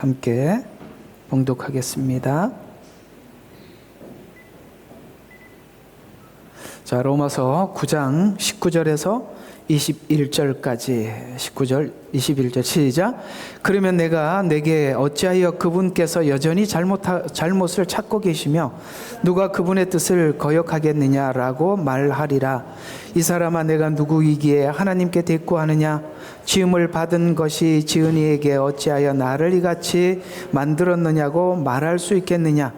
함께 봉독하겠습니다. 자, 로마서 9장 19절에서 21절까지 19절 21절 시작. 그러면 내가 내게 어찌하여 그분께서 여전히 잘못을 찾고 계시며 누가 그분의 뜻을 거역하겠느냐라고 말하리라. 이 사람아, 내가 누구이기에 하나님께 대꾸하느냐? 지음을 받은 것이 지은이에게 어찌하여 나를 이같이 만들었느냐고 말할 수 있겠느냐?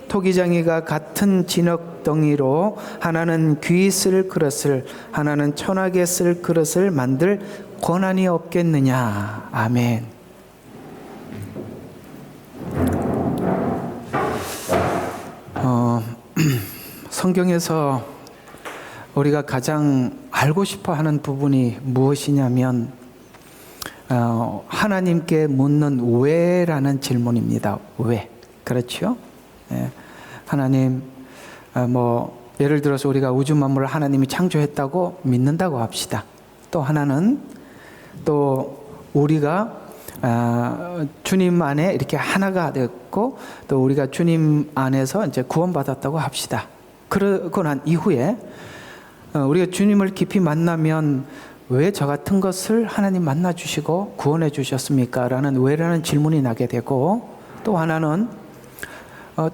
토기장이가 같은 진흙덩이로 하나는 귀 쓸 그릇을 하나는 천하게 쓸 그릇을 만들 권한이 없겠느냐. 아멘. 성경에서 우리가 가장 알고 싶어 하는 부분이 무엇이냐면 하나님께 묻는 왜라는 질문입니다. 왜? 그렇죠? 예. 하나님, 예를 들어서 우리가 우주 만물을 하나님이 창조했다고 믿는다고 합시다. 또 하나는 또 우리가 주님 안에 이렇게 하나가 됐고 또 우리가 주님 안에서 이제 구원받았다고 합시다. 그러고 난 이후에 우리가 주님을 깊이 만나면 왜 저 같은 것을 하나님 만나 주시고 구원해 주셨습니까? 라는 왜라는 질문이 나게 되고, 또 하나는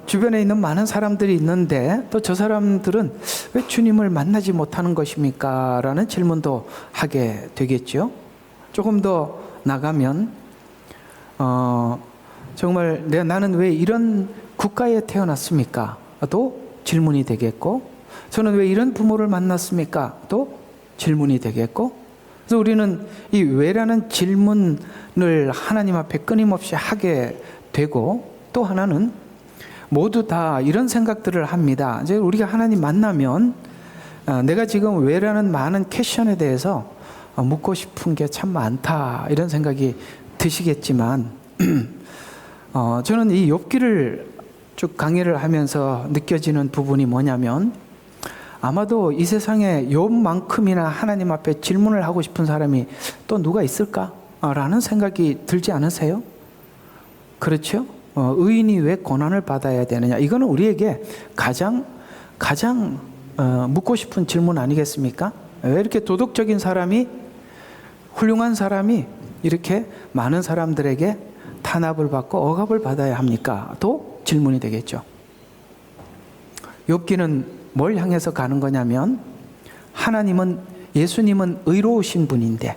주변에 있는 많은 사람들이 있는데 또 저 사람들은 왜 주님을 만나지 못하는 것입니까? 라는 질문도 하게 되겠죠. 조금 더 나가면 정말 나는 왜 이런 국가에 태어났습니까? 또 질문이 되겠고, 저는 왜 이런 부모를 만났습니까? 또 질문이 되겠고, 그래서 우리는 이 왜라는 질문을 하나님 앞에 끊임없이 하게 되고, 또 하나는 모두 다 이런 생각들을 합니다. 이제 우리가 하나님 만나면 내가 지금 왜라는 많은 퀘션에 대해서 묻고 싶은 게 참 많다, 이런 생각이 드시겠지만 저는 이 욥기를 쭉 강의를 하면서 느껴지는 부분이 뭐냐면, 아마도 이 세상에 욥만큼이나 하나님 앞에 질문을 하고 싶은 사람이 또 누가 있을까라는 생각이 들지 않으세요? 그렇죠? 의인이 왜 고난을 받아야 되느냐? 이거는 우리에게 가장 묻고 싶은 질문 아니겠습니까? 왜 이렇게 도덕적인 사람이, 훌륭한 사람이 이렇게 많은 사람들에게 탄압을 받고 억압을 받아야 합니까? 또 질문이 되겠죠. 욥기는 뭘 향해서 가는 거냐면, 예수님은 의로우신 분인데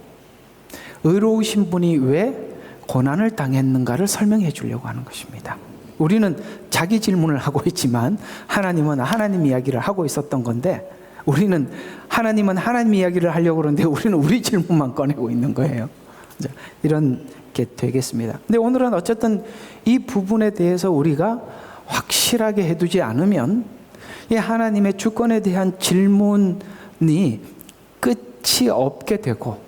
의로우신 분이 왜 고난을 당했는가를 설명해 주려고 하는 것입니다. 우리는 자기 질문을 하고 있지만 하나님은 하나님 이야기를 하고 있었던 건데, 우리는 하나님은 하나님 이야기를 하려고 그러는데 우리는 우리 질문만 꺼내고 있는 거예요. 이런 게 되겠습니다. 근데 오늘은 어쨌든 이 부분에 대해서 우리가 확실하게 해두지 않으면 이 하나님의 주권에 대한 질문이 끝이 없게 되고,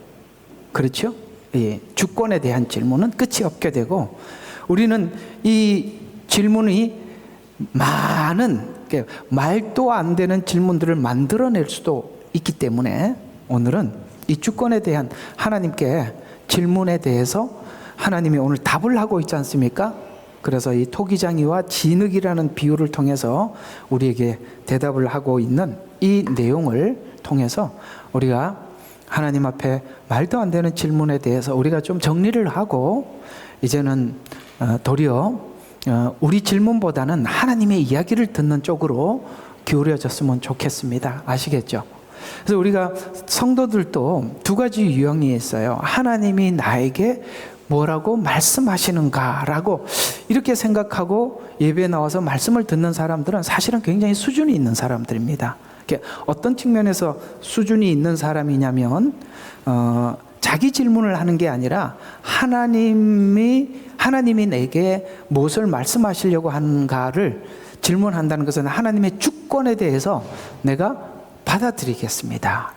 그렇죠? 예, 주권에 대한 질문은 끝이 없게 되고, 우리는 이 질문이 많은, 말도 안 되는 질문들을 만들어낼 수도 있기 때문에 오늘은 이 주권에 대한 하나님께 질문에 대해서 하나님이 오늘 답을 하고 있지 않습니까? 그래서 이 토기장이와 진흙이라는 비유를 통해서 우리에게 대답을 하고 있는 이 내용을 통해서 우리가 하나님 앞에 말도 안 되는 질문에 대해서 우리가 좀 정리를 하고, 이제는 도리어 우리 질문보다는 하나님의 이야기를 듣는 쪽으로 기울여졌으면 좋겠습니다. 아시겠죠? 그래서 우리가 성도들도 두 가지 유형이 있어요. 하나님이 나에게 뭐라고 말씀하시는가라고 이렇게 생각하고 예배에 나와서 말씀을 듣는 사람들은 사실은 굉장히 수준이 있는 사람들입니다. 어떤 측면에서 수준이 있는 사람이냐면 자기 질문을 하는 게 아니라 하나님이 내게 무엇을 말씀하시려고 하는가를 질문한다는 것은 하나님의 주권에 대해서 내가 받아들이겠습니다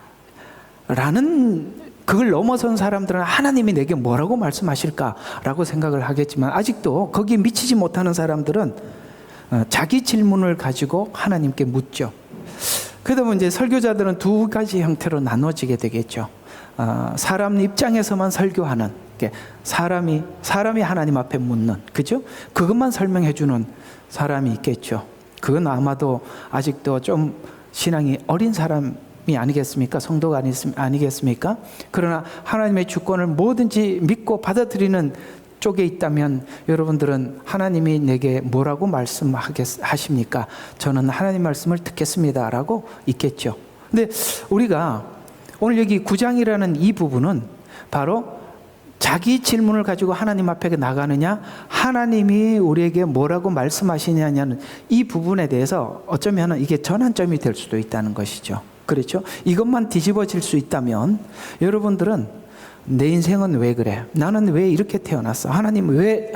라는, 그걸 넘어선 사람들은 하나님이 내게 뭐라고 말씀하실까라고 생각을 하겠지만, 아직도 거기에 미치지 못하는 사람들은 자기 질문을 가지고 하나님께 묻죠. 그러다 보면 이제 설교자들은 두 가지 형태로 나눠지게 되겠죠. 사람 입장에서만 설교하는, 이렇게 사람이 하나님 앞에 묻는, 그죠? 그것만 설명해 주는 사람이 있겠죠. 그건 아마도 아직도 좀 신앙이 어린 사람이 아니겠습니까? 성도가 아니겠습니까? 그러나 하나님의 주권을 뭐든지 믿고 받아들이는 쪽에 있다면 여러분들은 하나님이 내게 뭐라고 말씀하십니까? 저는 하나님 말씀을 듣겠습니다 라고 있겠죠. 근데 우리가 오늘 여기 9장이라는 이 부분은 바로 자기 질문을 가지고 하나님 앞에 나가느냐, 하나님이 우리에게 뭐라고 말씀하시냐는 이 부분에 대해서 어쩌면 이게 전환점이 될 수도 있다는 것이죠. 그렇죠? 이것만 뒤집어질 수 있다면 여러분들은 내 인생은 왜 그래? 나는 왜 이렇게 태어났어? 하나님 왜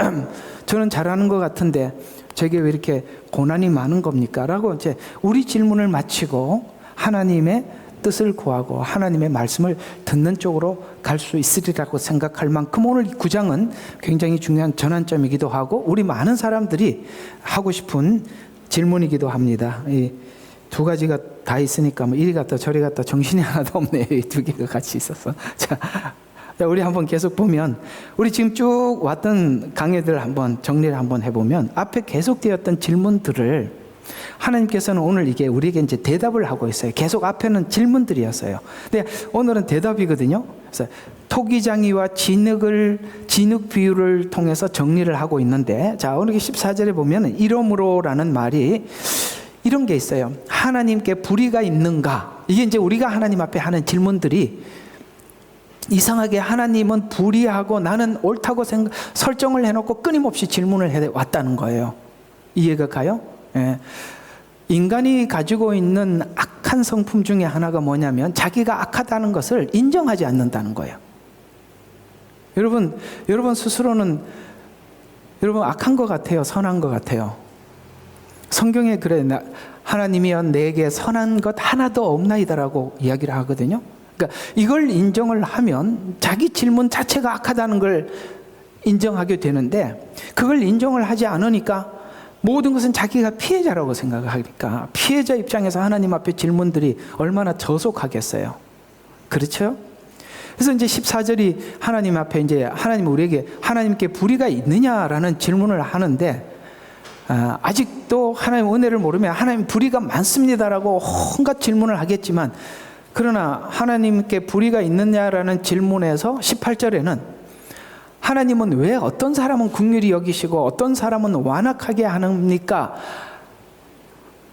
저는 잘하는 것 같은데 제게 왜 이렇게 고난이 많은 겁니까? 라고 이제 우리 질문을 마치고 하나님의 뜻을 구하고 하나님의 말씀을 듣는 쪽으로 갈 수 있으리라고 생각할 만큼 오늘 이 9장은 굉장히 중요한 전환점이기도 하고 우리 많은 사람들이 하고 싶은 질문이기도 합니다. 이 두 가지가 다 있으니까 뭐 이리 갔다 저리 갔다 정신이 하나도 없네요. 이 두 개가 같이 있어서. 자, 우리 한번 계속 보면 우리 지금 쭉 왔던 강해들 한번 정리를 한번 해보면 앞에 계속되었던 질문들을 하나님께서는 오늘 이게 우리에게 이제 대답을 하고 있어요. 계속 앞에는 질문들이었어요. 근데 오늘은 대답이거든요. 그래서 토기장이와 진흙 비유를 통해서 정리를 하고 있는데, 자, 오늘 14절에 보면 이러므로라는 말이 이런 게 있어요. 하나님께 불의가 있는가? 이게 이제 우리가 하나님 앞에 하는 질문들이 이상하게 하나님은 불의하고 나는 옳다고 설정을 해놓고 끊임없이 질문을 해왔다는 거예요. 이해가 가요? 예. 인간이 가지고 있는 악한 성품 중에 하나가 뭐냐면 자기가 악하다는 것을 인정하지 않는다는 거예요. 여러분 스스로는 여러분 악한 것 같아요? 선한 것 같아요? 성경에 그래, 하나님이여 내게 선한 것 하나도 없나이다라고 이야기를 하거든요. 그러니까 이걸 인정을 하면 자기 질문 자체가 악하다는 걸 인정하게 되는데, 그걸 인정을 하지 않으니까 모든 것은 자기가 피해자라고 생각하니까 피해자 입장에서 하나님 앞에 질문들이 얼마나 저속하겠어요. 그렇죠? 그래서 이제 14절이 하나님 앞에 이제 하나님 우리에게 하나님께 불의가 있느냐라는 질문을 하는데, 아직도 하나님 은혜를 모르면 하나님 불의가 많습니다라고 온갖 질문을 하겠지만, 그러나 하나님께 불의가 있느냐라는 질문에서 18절에는 하나님은 왜 어떤 사람은 긍휼히 여기시고 어떤 사람은 완악하게 하십니까?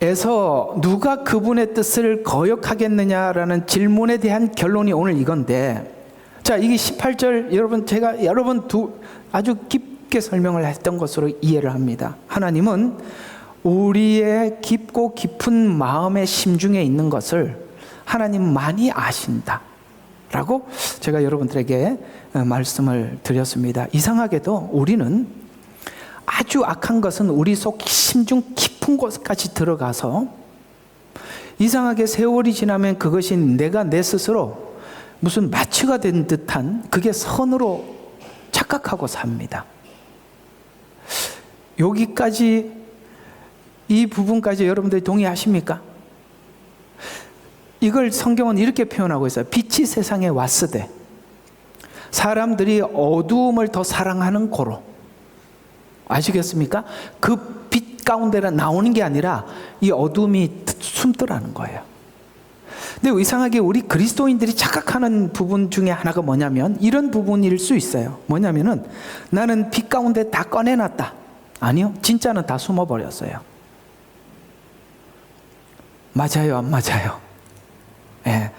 에서 누가 그분의 뜻을 거역하겠느냐라는 질문에 대한 결론이 오늘 이건데, 자, 이게 18절 제가 아주 깊게 설명을 했던 것으로 이해를 합니다. 하나님은 우리의 깊고 깊은 마음의 심중에 있는 것을 하나님 많이 아신다 라고 제가 여러분들에게 말씀을 드렸습니다. 이상하게도 우리는 아주 악한 것은 우리 속 심중 깊은 곳까지 들어가서 이상하게 세월이 지나면 그것이 내가 내 스스로 무슨 마취가 된 듯한 그게 선으로 착각하고 삽니다. 여기까지 이 부분까지 여러분들이 동의하십니까? 이걸 성경은 이렇게 표현하고 있어요. 빛이 세상에 왔으되 사람들이 어두움을 더 사랑하는 고로. 아시겠습니까? 그 빛 가운데는 나오는 게 아니라 이 어둠이 숨더라는 거예요. 근데 이상하게 우리 그리스도인들이 착각하는 부분 중에 하나가 뭐냐면 이런 부분일 수 있어요. 뭐냐면은 나는 빛 가운데 다 꺼내놨다. 아니요, 진짜는 다 숨어버렸어요. 맞아요, 안 맞아요? 예,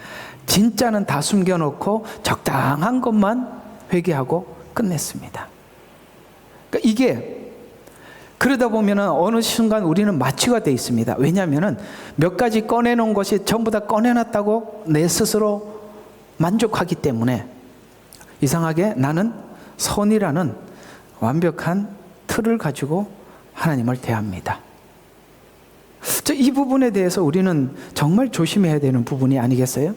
진짜는 다 숨겨놓고 적당한 것만 회개하고 끝냈습니다. 그러니까 이게 그러다 보면 어느 순간 우리는 마취가 돼 있습니다. 왜냐하면 몇 가지 꺼내놓은 것이 전부 다 꺼내놨다고 내 스스로 만족하기 때문에 이상하게 나는 선이라는 완벽한 틀을 가지고 하나님을 대합니다. 이 부분에 대해서 우리는 정말 조심해야 되는 부분이 아니겠어요?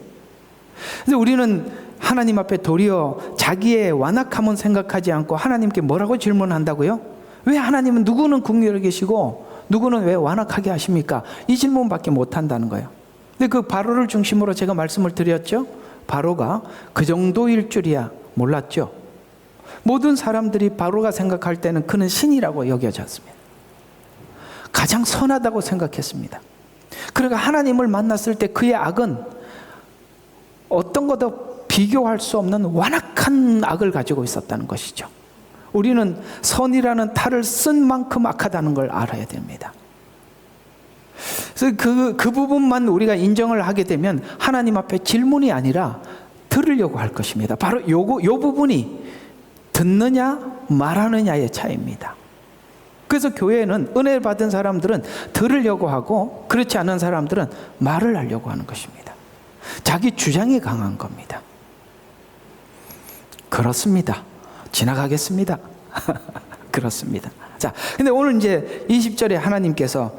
근데 우리는 하나님 앞에 도리어 자기의 완악함은 생각하지 않고 하나님께 뭐라고 질문한다고요? 왜 하나님은 누구는 긍휼히 계시고 누구는 왜 완악하게 하십니까? 이 질문밖에 못 한다는 거예요. 근데 그 바로를 중심으로 제가 말씀을 드렸죠. 바로가 그 정도일 줄이야 몰랐죠. 모든 사람들이 바로가 생각할 때는 그는 신이라고 여겨졌습니다. 가장 선하다고 생각했습니다. 그러니까 하나님을 만났을 때 그의 악은 어떤 것도 비교할 수 없는 완악한 악을 가지고 있었다는 것이죠. 우리는 선이라는 탈을 쓴 만큼 악하다는 걸 알아야 됩니다. 그래서 그 부분만 우리가 인정을 하게 되면 하나님 앞에 질문이 아니라 들으려고 할 것입니다. 바로 요 부분이 듣느냐 말하느냐의 차이입니다. 그래서 교회는 은혜 받은 사람들은 들으려고 하고 그렇지 않은 사람들은 말을 하려고 하는 것입니다. 자기 주장이 강한 겁니다. 그렇습니다. 지나가겠습니다. 그렇습니다. 자, 근데 오늘 이제 20절에 하나님께서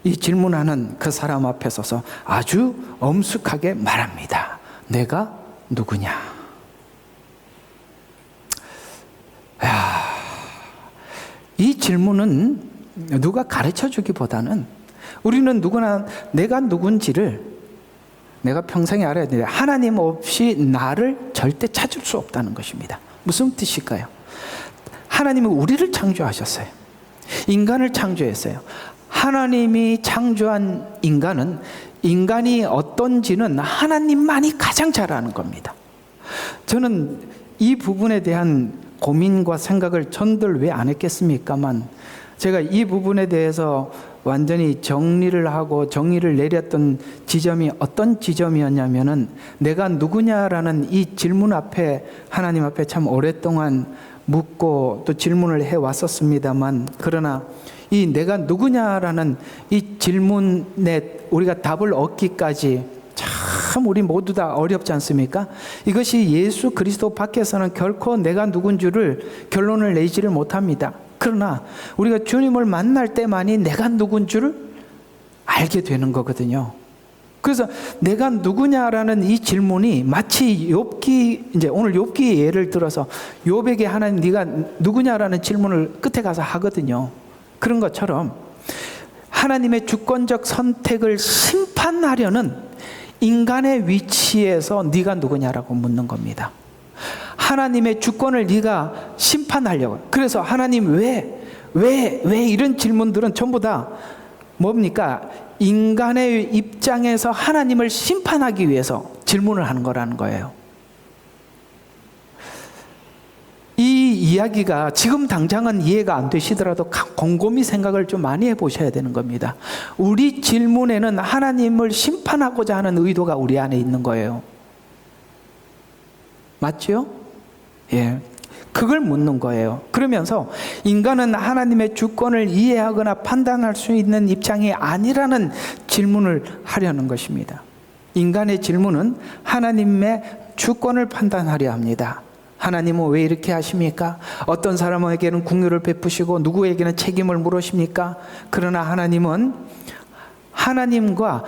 이 질문하는 그 사람 앞에 서서 아주 엄숙하게 말합니다. 내가 누구냐? 이 질문은 누가 가르쳐 주기보다는 우리는 누구나 내가 누군지를 내가 평생에 알아야 돼요. 하나님 없이 나를 절대 찾을 수 없다는 것입니다. 무슨 뜻일까요? 하나님은 우리를 창조하셨어요. 인간을 창조했어요. 하나님이 창조한 인간은 인간이 어떤지는 하나님만이 가장 잘 아는 겁니다. 저는 이 부분에 대한 고민과 생각을 전들 왜 안 했겠습니까만 제가 이 부분에 대해서 완전히 정리를 하고 정의를 내렸던 지점이 어떤 지점이었냐면은 내가 누구냐라는 이 질문 앞에 하나님 앞에 참 오랫동안 묻고 또 질문을 해왔었습니다만 그러나 이 내가 누구냐라는 이 질문에 우리가 답을 얻기까지 참 우리 모두 다 어렵지 않습니까? 이것이 예수 그리스도 밖에서는 결코 내가 누군 줄을 결론을 내지를 못합니다. 그러나 우리가 주님을 만날 때만이 내가 누군 줄을 알게 되는 거거든요. 그래서 내가 누구냐라는 이 질문이 마치 욥기 이제 오늘 욥기의 예를 들어서 욥에게 하나님 네가 누구냐라는 질문을 끝에 가서 하거든요. 그런 것처럼 하나님의 주권적 선택을 심판하려는 인간의 위치에서 네가 누구냐라고 묻는 겁니다. 하나님의 주권을 네가 심판하려고. 그래서 하나님 왜 이런 질문들은 전부 다 뭡니까? 인간의 입장에서 하나님을 심판하기 위해서 질문을 하는 거라는 거예요. 이 이야기가 지금 당장은 이해가 안 되시더라도 곰곰이 생각을 좀 많이 해보셔야 되는 겁니다. 우리 질문에는 하나님을 심판하고자 하는 의도가 우리 안에 있는 거예요. 맞죠? 예. 그걸 묻는 거예요. 그러면서 인간은 하나님의 주권을 이해하거나 판단할 수 있는 입장이 아니라는 질문을 하려는 것입니다. 인간의 질문은 하나님의 주권을 판단하려 합니다. 하나님은 왜 이렇게 하십니까? 어떤 사람에게는 긍휼을 베푸시고 누구에게는 책임을 물으십니까? 그러나 하나님은 하나님과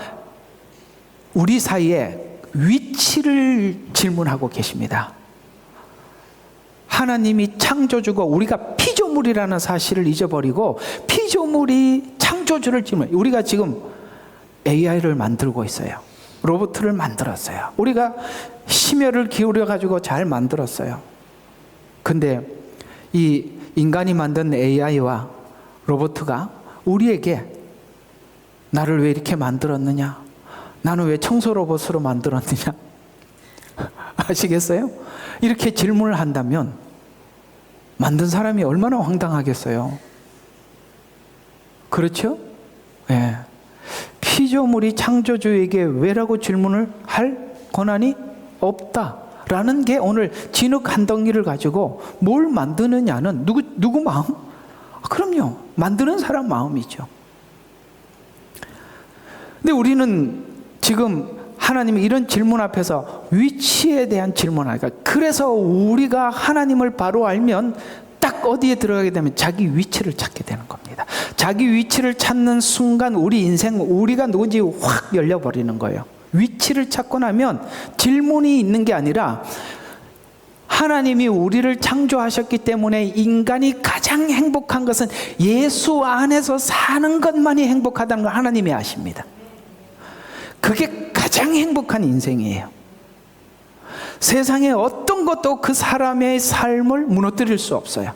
우리 사이에 위치를 질문하고 계십니다. 하나님이 창조주고 우리가 피조물이라는 사실을 잊어버리고 피조물이 창조주를 질문. 우리가 지금 AI를 만들고 있어요. 로봇을 만들었어요. 우리가 심혈을 기울여 가지고 잘 만들었어요. 근데 이 인간이 만든 AI와 로봇가 우리에게 나를 왜 이렇게 만들었느냐? 나는 왜 청소 로봇으로 만들었느냐? 아시겠어요? 이렇게 질문을 한다면 만든 사람이 얼마나 황당하겠어요. 그렇죠? 예. 피조물이 창조주에게 왜라고 질문을 할 권한이 없다라는 게 오늘 진흙 한 덩이를 가지고 뭘 만드느냐는 누구 마음? 그럼요. 만드는 사람 마음이죠. 근데 우리는 지금 하나님이 이런 질문 앞에서 위치에 대한 질문을 하니까 그래서 우리가 하나님을 바로 알면 딱 어디에 들어가게 되면 자기 위치를 찾게 되는 겁니다. 자기 위치를 찾는 순간 우리 인생 우리가 누군지 확 열려버리는 거예요. 위치를 찾고 나면 질문이 있는 게 아니라 하나님이 우리를 창조하셨기 때문에 인간이 가장 행복한 것은 예수 안에서 사는 것만이 행복하다는 걸 하나님이 아십니다. 그게 가장 행복한 인생이에요. 세상에 어떤 것도 그 사람의 삶을 무너뜨릴 수 없어요.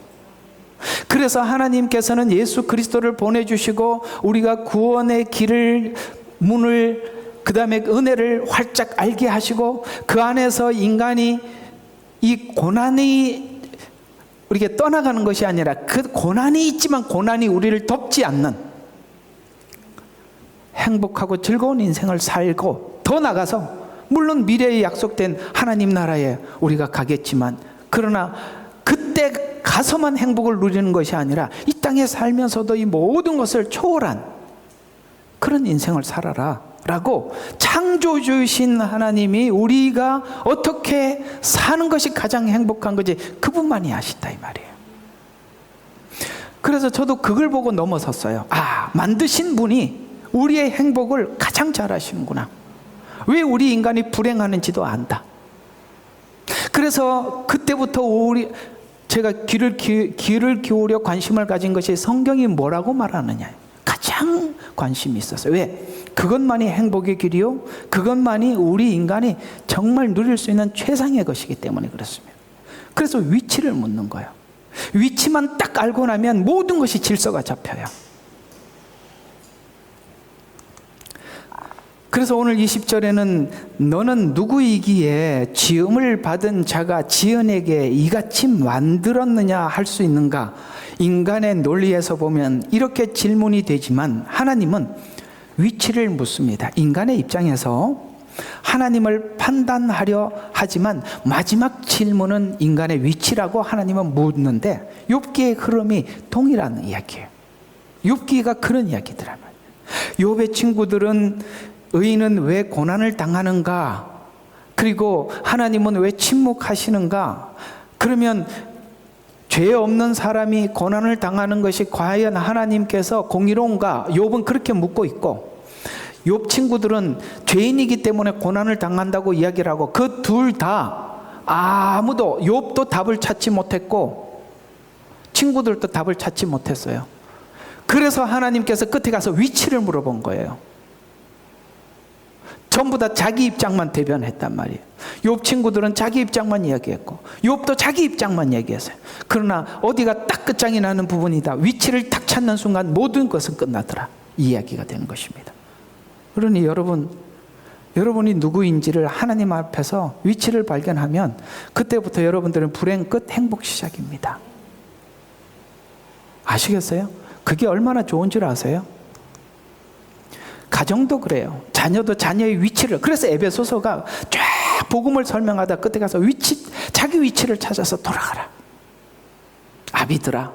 그래서 하나님께서는 예수 그리스도를 보내주시고 우리가 구원의 길을, 문을, 그 다음에 은혜를 활짝 알게 하시고 그 안에서 인간이 이 고난이 우리에게 떠나가는 것이 아니라 그 고난이 있지만 고난이 우리를 덮지 않는 행복하고 즐거운 인생을 살고, 더 나가서 물론 미래에 약속된 하나님 나라에 우리가 가겠지만, 그러나 그때 가서만 행복을 누리는 것이 아니라 이 땅에 살면서도 이 모든 것을 초월한 그런 인생을 살아라 라고 창조주이신 하나님이 우리가 어떻게 사는 것이 가장 행복한 거지 그분만이 아신다 이 말이에요. 그래서 저도 그걸 보고 넘어섰어요. 아, 만드신 분이 우리의 행복을 가장 잘 아시는구나. 왜 우리 인간이 불행하는지도 안다. 그래서 그때부터 제가 귀를 기울여 관심을 가진 것이 성경이 뭐라고 말하느냐, 가장 관심이 있었어요. 왜? 그것만이 행복의 길이요, 그것만이 우리 인간이 정말 누릴 수 있는 최상의 것이기 때문에 그렇습니다. 그래서 위치를 묻는 거예요. 위치만 딱 알고 나면 모든 것이 질서가 잡혀요. 그래서 오늘 20절에는 너는 누구이기에 지음을 받은 자가 지은에게 이같이 만들었느냐 할 수 있는가? 인간의 논리에서 보면 이렇게 질문이 되지만 하나님은 위치를 묻습니다. 인간의 입장에서 하나님을 판단하려 하지만 마지막 질문은 인간의 위치라고 하나님은 묻는데, 욥기의 흐름이 동일한 이야기예요. 욥기가 그런 이야기더라고요. 욥의 친구들은 의인은 왜 고난을 당하는가? 그리고 하나님은 왜 침묵하시는가? 그러면 죄 없는 사람이 고난을 당하는 것이 과연 하나님께서 공의로운가? 욥은 그렇게 묻고 있고, 욥 친구들은 죄인이기 때문에 고난을 당한다고 이야기를 하고, 그 둘 다 아무도, 욥도 답을 찾지 못했고 친구들도 답을 찾지 못했어요. 그래서 하나님께서 끝에 가서 위치를 물어본 거예요. 전부 다 자기 입장만 대변했단 말이에요. 욥 친구들은 자기 입장만 이야기했고 욥도 자기 입장만 얘기했어요. 그러나 어디가 딱 끝장이 나는 부분이다, 위치를 딱 찾는 순간 모든 것은 끝나더라, 이 이야기가 되는 것입니다. 그러니 여러분이 누구인지를 하나님 앞에서 위치를 발견하면 그때부터 여러분들은 불행 끝, 행복 시작입니다. 아시겠어요? 그게 얼마나 좋은 줄 아세요? 가정도 그래요. 자녀도 자녀의 위치를, 그래서 에베소서가 쫙 복음을 설명하다 끝에 가서 자기 위치를 찾아서 돌아가라. 아비들아,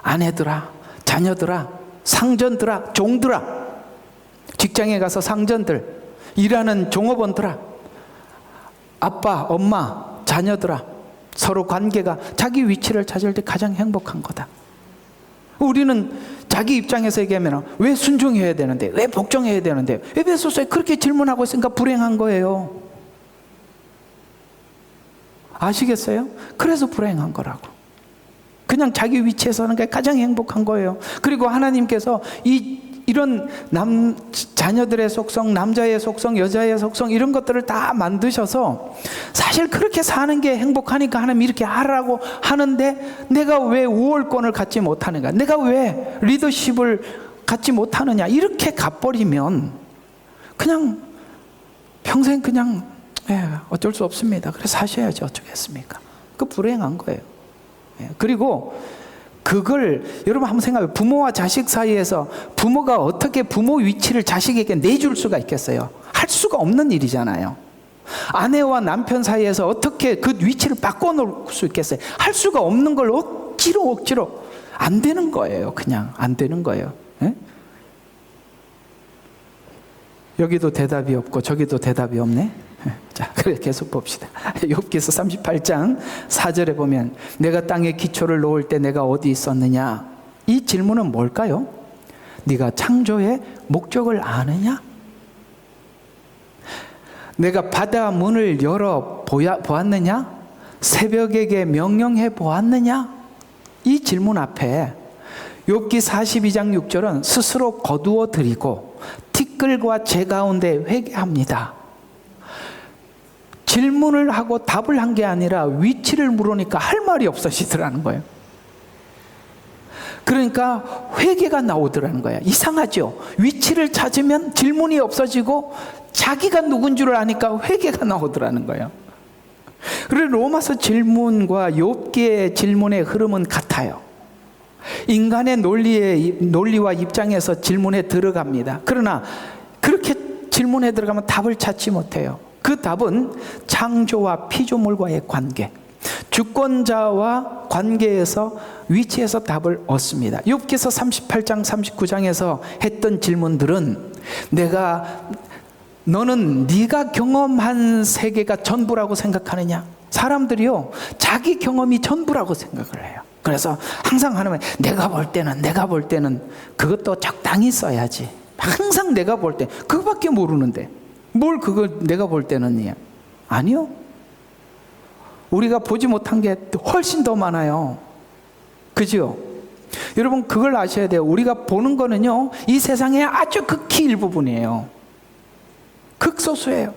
아내들아, 자녀들아, 상전들아, 종들아, 직장에 가서 상전들, 일하는 종업원들아, 아빠, 엄마, 자녀들아, 서로 관계가 자기 위치를 찾을 때 가장 행복한 거다. 우리는 자기 입장에서 얘기하면 왜 순종해야 되는데, 왜 복종해야 되는데, 에베소서에 그렇게 질문하고 있으니까 불행한 거예요. 아시겠어요? 그래서 불행한 거라고. 그냥 자기 위치에 서는 게 가장 행복한 거예요. 그리고 하나님께서 이런 자녀들의 속성, 남자의 속성, 여자의 속성, 이런 것들을 다 만드셔서 사실 그렇게 사는 게 행복하니까 하나님 이렇게 하라고 하는데, 내가 왜 우월권을 갖지 못하는가, 내가 왜 리더십을 갖지 못하느냐, 이렇게 가버리면 그냥 평생 그냥 어쩔 수 없습니다, 그래서 사셔야지 어쩌겠습니까? 그 불행한 거예요. 그리고 그걸 여러분 한번 생각해요. 부모와 자식 사이에서 부모가 어떻게 부모 위치를 자식에게 내줄 수가 있겠어요? 할 수가 없는 일이잖아요. 아내와 남편 사이에서 어떻게 그 위치를 바꿔놓을 수 있겠어요? 할 수가 없는 걸 억지로 안 되는 거예요. 그냥 안 되는 거예요. 예? 여기도 대답이 없고 저기도 대답이 없네. 자, 그래 계속 봅시다. 욥기서 38장 4절에 보면 내가 땅에 기초를 놓을 때 내가 어디 있었느냐? 이 질문은 뭘까요? 네가 창조의 목적을 아느냐? 내가 바다 문을 열어 보았느냐? 새벽에게 명령해 보았느냐? 이 질문 앞에 욥기 42장 6절은 스스로 거두어 드리고 티끌과 재 가운데 회개합니다. 질문을 하고 답을 한 게 아니라 위치를 물으니까 할 말이 없어지더라는 거예요. 그러니까 회개가 나오더라는 거예요. 이상하죠? 위치를 찾으면 질문이 없어지고 자기가 누군 줄 아니까 회개가 나오더라는 거예요. 그리고 로마서 질문과 욥기의 질문의 흐름은 같아요. 인간의 논리와 입장에서 질문에 들어갑니다. 그러나 그렇게 질문에 들어가면 답을 찾지 못해요. 그 답은 창조와 피조물과의 관계, 주권자와 관계에서 위치에서 답을 얻습니다. 욥기서 38장 39장에서 했던 질문들은 너는 네가 경험한 세계가 전부라고 생각하느냐? 사람들이요, 자기 경험이 전부라고 생각을 해요. 그래서 항상 하는 말, 내가 볼 때는 그것도 적당히 써야지. 항상 내가 볼 때 그거밖에 모르는데 뭘 그걸 내가 볼 때는요? 아니요. 우리가 보지 못한 게 훨씬 더 많아요. 그죠? 여러분 그걸 아셔야 돼요. 우리가 보는 거는요, 이 세상의 아주 극히 일부분이에요. 극소수예요.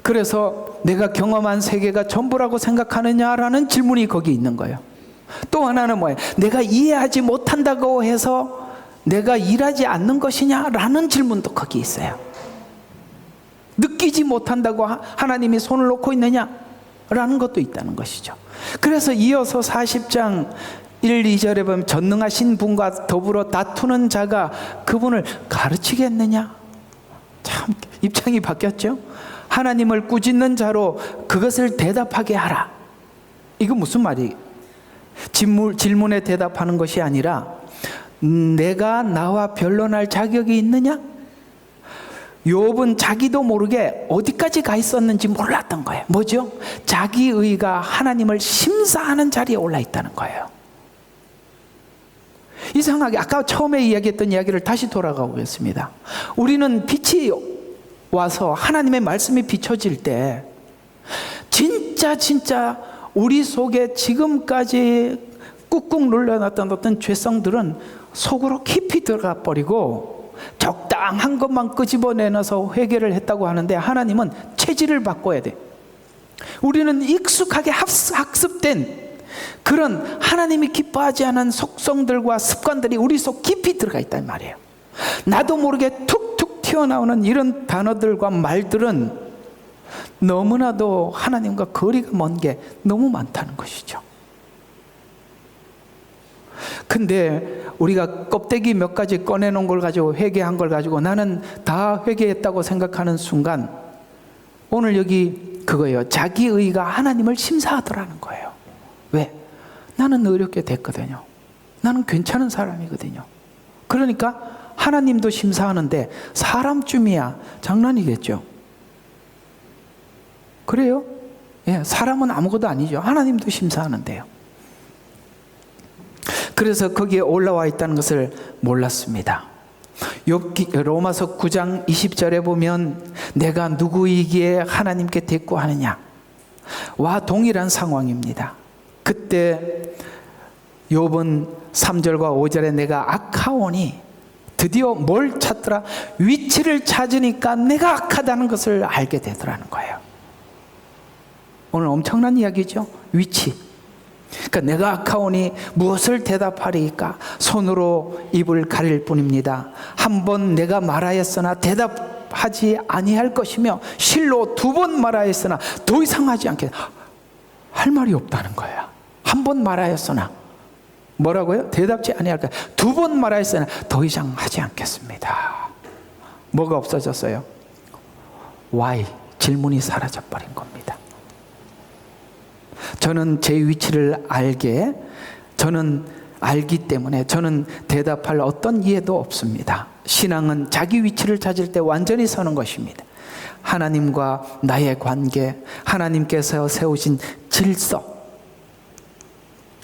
그래서 내가 경험한 세계가 전부라고 생각하느냐라는 질문이 거기 있는 거예요. 또 하나는 뭐예요? 내가 이해하지 못한다고 해서 내가 일하지 않는 것이냐라는 질문도 거기 있어요. 느끼지 못한다고 하나님이 손을 놓고 있느냐라는 것도 있다는 것이죠. 그래서 이어서 40장 1, 2절에 보면 전능하신 분과 더불어 다투는 자가 그분을 가르치겠느냐? 참 입장이 바뀌었죠. 하나님을 꾸짖는 자로 그것을 대답하게 하라. 이거 무슨 말이에요? 질문에 대답하는 것이 아니라 내가 나와 변론할 자격이 있느냐? 욥은 자기도 모르게 어디까지 가 있었는지 몰랐던 거예요. 뭐죠? 자기의가 하나님을 심사하는 자리에 올라 있다는 거예요. 이상하게 아까 처음에 이야기했던 이야기를 다시 돌아가 보겠습니다. 우리는 빛이 와서 하나님의 말씀이 비춰질 때 진짜 우리 속에 지금까지 꾹꾹 눌러놨던 어떤 죄성들은 속으로 깊이 들어가 버리고 적당한 것만 끄집어내놔서 회개를 했다고 하는데, 하나님은 체질을 바꿔야 돼. 우리는 익숙하게 학습된 그런 하나님이 기뻐하지 않은 속성들과 습관들이 우리 속 깊이 들어가 있단 말이에요. 나도 모르게 툭툭 튀어나오는 이런 단어들과 말들은 너무나도 하나님과 거리가 먼 게 너무 많다는 것이죠. 근데 우리가 껍데기 몇 가지 꺼내놓은 걸 가지고, 회개한 걸 가지고 나는 다 회개했다고 생각하는 순간, 오늘 여기 그거예요. 자기의가 하나님을 심사하더라는 거예요. 왜? 나는 어렵게 됐거든요. 나는 괜찮은 사람이거든요. 그러니까 하나님도 심사하는데 사람쯤이야 장난이겠죠. 그래요? 예, 사람은 아무것도 아니죠. 하나님도 심사하는데요. 그래서 거기에 올라와 있다는 것을 몰랐습니다. 로마서 9장 20절에 보면 내가 누구이기에 하나님께 대꾸하느냐 와 동일한 상황입니다. 그때 욥은 3절과 5절에 내가 악하오니, 드디어 뭘 찾더라? 위치를 찾으니까 내가 악하다는 것을 알게 되더라는 거예요. 오늘 엄청난 이야기죠. 위치. 그러니까 내가 악하오니 무엇을 대답하리까? 손으로 입을 가릴 뿐입니다. 한 번 내가 말하였으나 대답하지 아니할 것이며 실로 2번 말하였으나 더 이상 하지 않겠다. 할 말이 없다는 거야. 한 번 말하였으나 뭐라고요? 대답지 아니할 거야. 2번 말하였으나 더 이상 하지 않겠습니다. 뭐가 없어졌어요? Why? 질문이 사라져버린 겁니다. 저는 제 위치를 저는 알기 때문에 저는 대답할 어떤 이해도 없습니다. 신앙은 자기 위치를 찾을 때 완전히 서는 것입니다. 하나님과 나의 관계, 하나님께서 세우신 질서,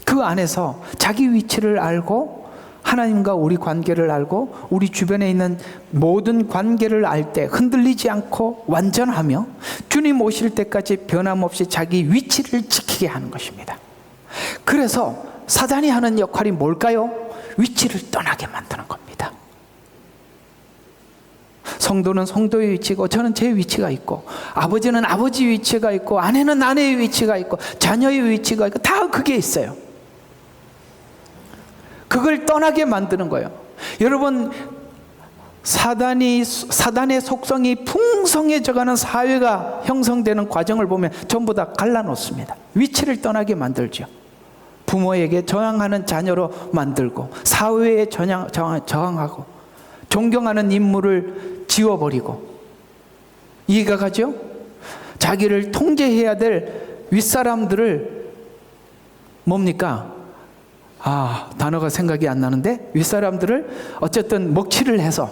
그 안에서 자기 위치를 알고 하나님과 우리 관계를 알고 우리 주변에 있는 모든 관계를 알 때 흔들리지 않고 완전하며 주님 오실 때까지 변함없이 자기 위치를 지키게 하는 것입니다. 그래서 사단이 하는 역할이 뭘까요? 위치를 떠나게 만드는 겁니다. 성도는 성도의 위치고, 저는 제 위치가 있고, 아버지는 아버지 위치가 있고, 아내는 아내의 위치가 있고, 자녀의 위치가 있고, 다 그게 있어요. 그걸 떠나게 만드는 거예요. 여러분, 사단의 속성이 풍성해져가는 사회가 형성되는 과정을 보면 전부 다 갈라놓습니다. 위치를 떠나게 만들죠. 부모에게 저항하는 자녀로 만들고, 사회에 저항하고, 존경하는 인물을 지워버리고. 이해가 가죠? 자기를 통제해야 될 윗사람들을 뭡니까? 단어가 생각이 안 나는데, 윗사람들을 어쨌든 먹칠을 해서,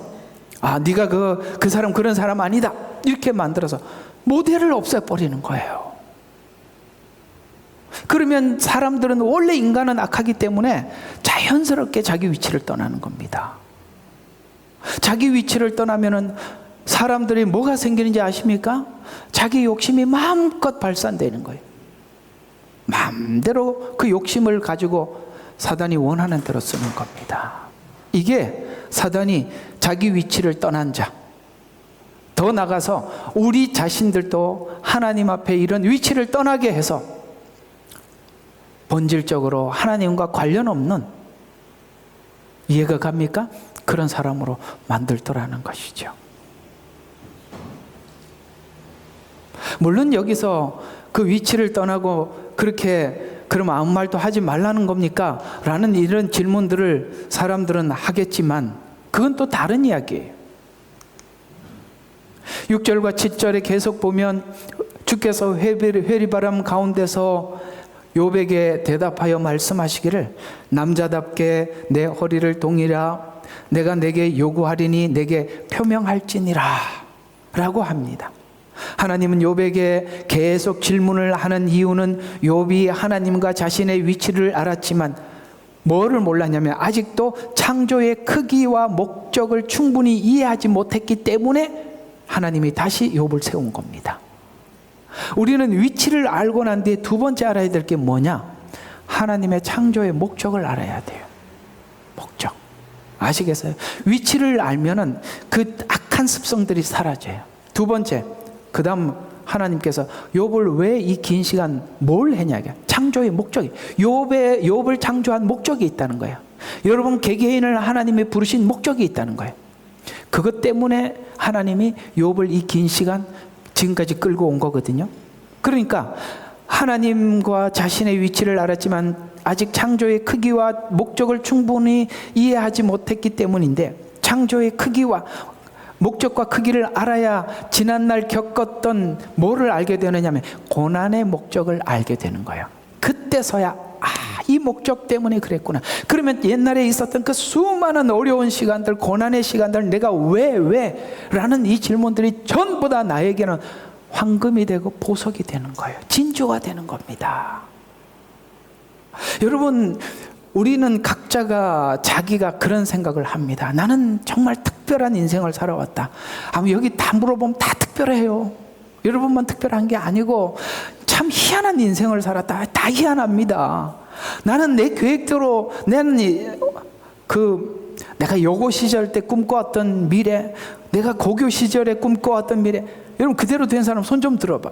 네가 그 사람 그런 사람 아니다, 이렇게 만들어서 모델을 없애버리는 거예요. 그러면 사람들은, 원래 인간은 악하기 때문에 자연스럽게 자기 위치를 떠나는 겁니다. 자기 위치를 떠나면은 사람들이 뭐가 생기는지 아십니까? 자기 욕심이 마음껏 발산되는 거예요. 마음대로 그 욕심을 가지고 사단이 원하는 대로 쓰는 겁니다. 이게 사단이 자기 위치를 떠난 자, 더 나가서 우리 자신들도 하나님 앞에 이런 위치를 떠나게 해서 본질적으로 하나님과 관련 없는, 이해가 갑니까? 그런 사람으로 만들더라는 것이죠. 물론 여기서 그 위치를 떠나고 그렇게 그럼 아무 말도 하지 말라는 겁니까? 라는 이런 질문들을 사람들은 하겠지만, 그건 또 다른 이야기예요. 6절과 7절에 계속 보면 주께서 회리바람 가운데서 욥에게 대답하여 말씀하시기를, 남자답게 내 허리를 동이라, 내가 내게 요구하리니 내게 표명할지니라 라고 합니다. 하나님은 욥에게 계속 질문을 하는 이유는, 욥이 하나님과 자신의 위치를 알았지만 뭐를 몰랐냐면, 아직도 창조의 크기와 목적을 충분히 이해하지 못했기 때문에 하나님이 다시 욥을 세운 겁니다. 우리는 위치를 알고 난 뒤에 두 번째 알아야 될 게 뭐냐? 하나님의 창조의 목적을 알아야 돼요. 목적. 아시겠어요? 위치를 알면은 그 악한 습성들이 사라져요. 두 번째, 그 다음 하나님께서 욥을 왜 이 긴 시간 뭘 했냐? 창조의 목적이, 욥을 창조한 목적이 있다는 거예요. 여러분 개개인을 하나님이 부르신 목적이 있다는 거예요. 그것 때문에 하나님이 욥을 이 긴 시간 지금까지 끌고 온 거거든요. 그러니까 하나님과 자신의 위치를 알았지만 아직 창조의 크기와 목적을 충분히 이해하지 못했기 때문인데, 창조의 크기와 목적과 크기를 알아야 지난날 겪었던 뭐를 알게 되느냐면 고난의 목적을 알게 되는 거예요. 그때서야 이 목적 때문에 그랬구나. 그러면 옛날에 있었던 그 수많은 어려운 시간들, 고난의 시간들, 내가 왜 라는 이 질문들이 전부 다 나에게는 황금이 되고 보석이 되는 거예요. 진주가 되는 겁니다. 여러분, 우리는 각자가 자기가 그런 생각을 합니다. 나는 정말 특별한 인생을 살아왔다. 여기 다 물어보면 다 특별해요. 여러분만 특별한 게 아니고 참 희한한 인생을 살았다. 다 희한합니다. 나는 내 계획대로, 내가 여고 시절 때 꿈꿔왔던 미래, 내가 고교 시절에 꿈꿔왔던 미래, 여러분 그대로 된 사람 손 좀 들어봐.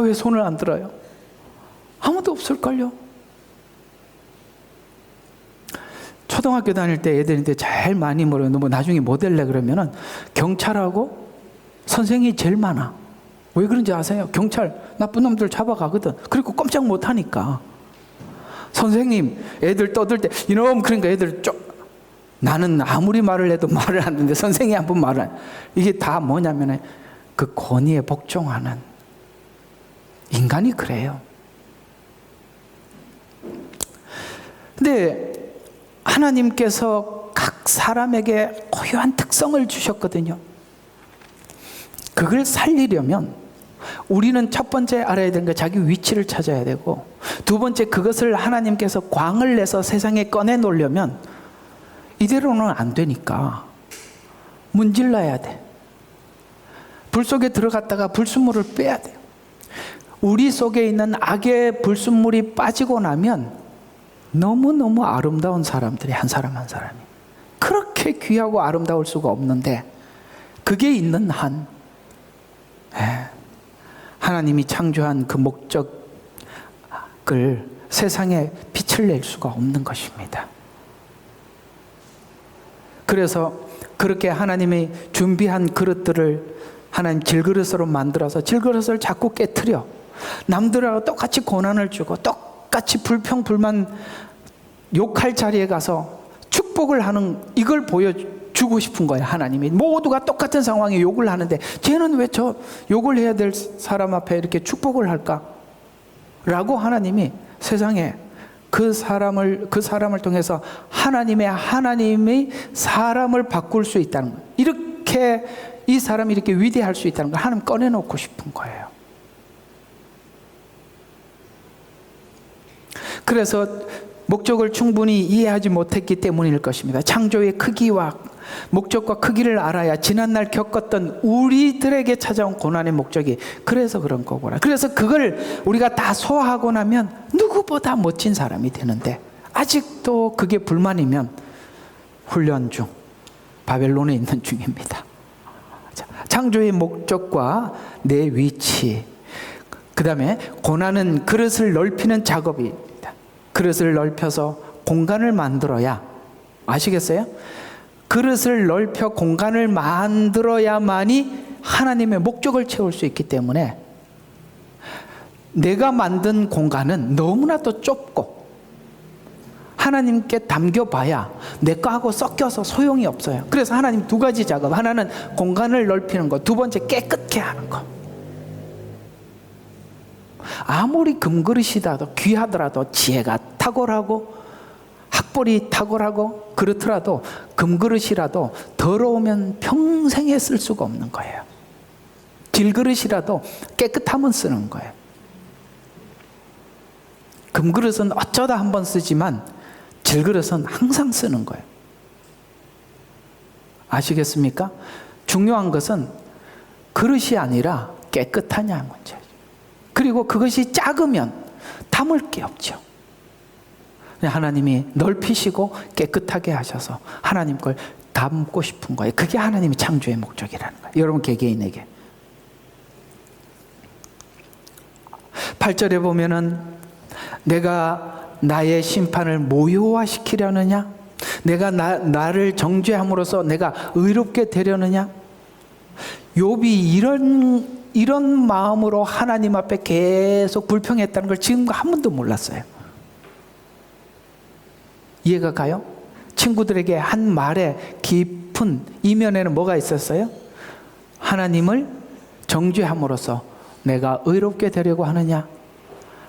왜 손을 안 들어요? 아무도 없을걸요. 초등학교 다닐 때 애들한테 제일 많이 물어요. 너 나중에 뭐 될래? 그러면은 경찰하고 선생이 제일 많아. 왜 그런지 아세요? 경찰 나쁜 놈들 잡아가거든. 그리고 꼼짝 못하니까. 선생님, 애들 떠들 때 이놈, 그러니까 애들 나는 아무리 말을 해도 말을 안 듣는데 선생이 한 번 말을 안. 이게 다 뭐냐면 그 권위에 복종하는 인간이 그래요. 근데 하나님께서 각 사람에게 고유한 특성을 주셨거든요. 그걸 살리려면 우리는 첫 번째 알아야 되는 게 자기 위치를 찾아야 되고, 두 번째 그것을 하나님께서 광을 내서 세상에 꺼내 놓으려면 이대로는 안 되니까 문질러야 돼. 불 속에 들어갔다가 불순물을 빼야 돼요. 우리 속에 있는 악의 불순물이 빠지고 나면 너무너무 아름다운 사람들이 한 사람 한 사람이 그렇게 귀하고 아름다울 수가 없는데 그게 있는 한 하나님이 창조한 그 목적을 세상에 빛을 낼 수가 없는 것입니다. 그래서 그렇게 하나님이 준비한 그릇들을 하나님 질그릇으로 만들어서 질그릇을 자꾸 깨트려 남들하고 똑같이 고난을 주고 똑같이 불평불만 욕할 자리에 가서 축복을 하는 이걸 보여주고 싶은 거예요. 하나님이 모두가 똑같은 상황에 욕을 하는데 쟤는 왜 저 욕을 해야 될 사람 앞에 이렇게 축복을 할까? 라고 하나님이 세상에 그 사람을 통해서 하나님이 사람을 바꿀 수 있다는 거예요. 이렇게 이 사람이 이렇게 위대할 수 있다는 걸 하나님 꺼내놓고 싶은 거예요. 그래서 목적을 충분히 이해하지 못했기 때문일 것입니다. 창조의 크기와 목적과 크기를 알아야 지난날 겪었던 우리들에게 찾아온 고난의 목적이 그래서 그런 거구나. 그래서 그걸 우리가 다 소화하고 나면 누구보다 멋진 사람이 되는데 아직도 그게 불만이면 훈련 중, 바벨론에 있는 중입니다. 창조의 목적과 내 위치, 그 다음에 고난은 그릇을 넓히는 작업입니다. 그릇을 넓혀서 공간을 만들어야, 아시겠어요? 그릇을 넓혀 공간을 만들어야만이 하나님의 목적을 채울 수 있기 때문에 내가 만든 공간은 너무나도 좁고 하나님께 담겨봐야 내 거하고 섞여서 소용이 없어요. 그래서 하나님 두 가지 작업, 하나는 공간을 넓히는 것, 두 번째 깨끗게 하는 것. 아무리 금그릇이라도 귀하더라도 지혜가 탁월하고 학벌이 탁월하고 그렇더라도 금그릇이라도 더러우면 평생에 쓸 수가 없는 거예요. 질그릇이라도 깨끗하면 쓰는 거예요. 금그릇은 어쩌다 한번 쓰지만 질그릇은 항상 쓰는 거예요. 아시겠습니까? 중요한 것은 그릇이 아니라 깨끗하냐는 문제예요. 그리고 그것이 작으면 담을 게 없죠. 하나님이 넓히시고 깨끗하게 하셔서 하나님 걸 담고 싶은 거예요. 그게 하나님의 창조의 목적이라는 거예요. 여러분 개개인에게. 8절에 보면은 내가 나의 심판을 모요화시키려느냐? 내가 나를 정죄함으로써 내가 의롭게 되려느냐? 욥이 이런 마음으로 하나님 앞에 계속 불평했다는 걸 지금과 한 번도 몰랐어요. 이해가 가요? 친구들에게 한 말의 깊은 이면에는 뭐가 있었어요? 하나님을 정죄함으로써 내가 의롭게 되려고 하느냐?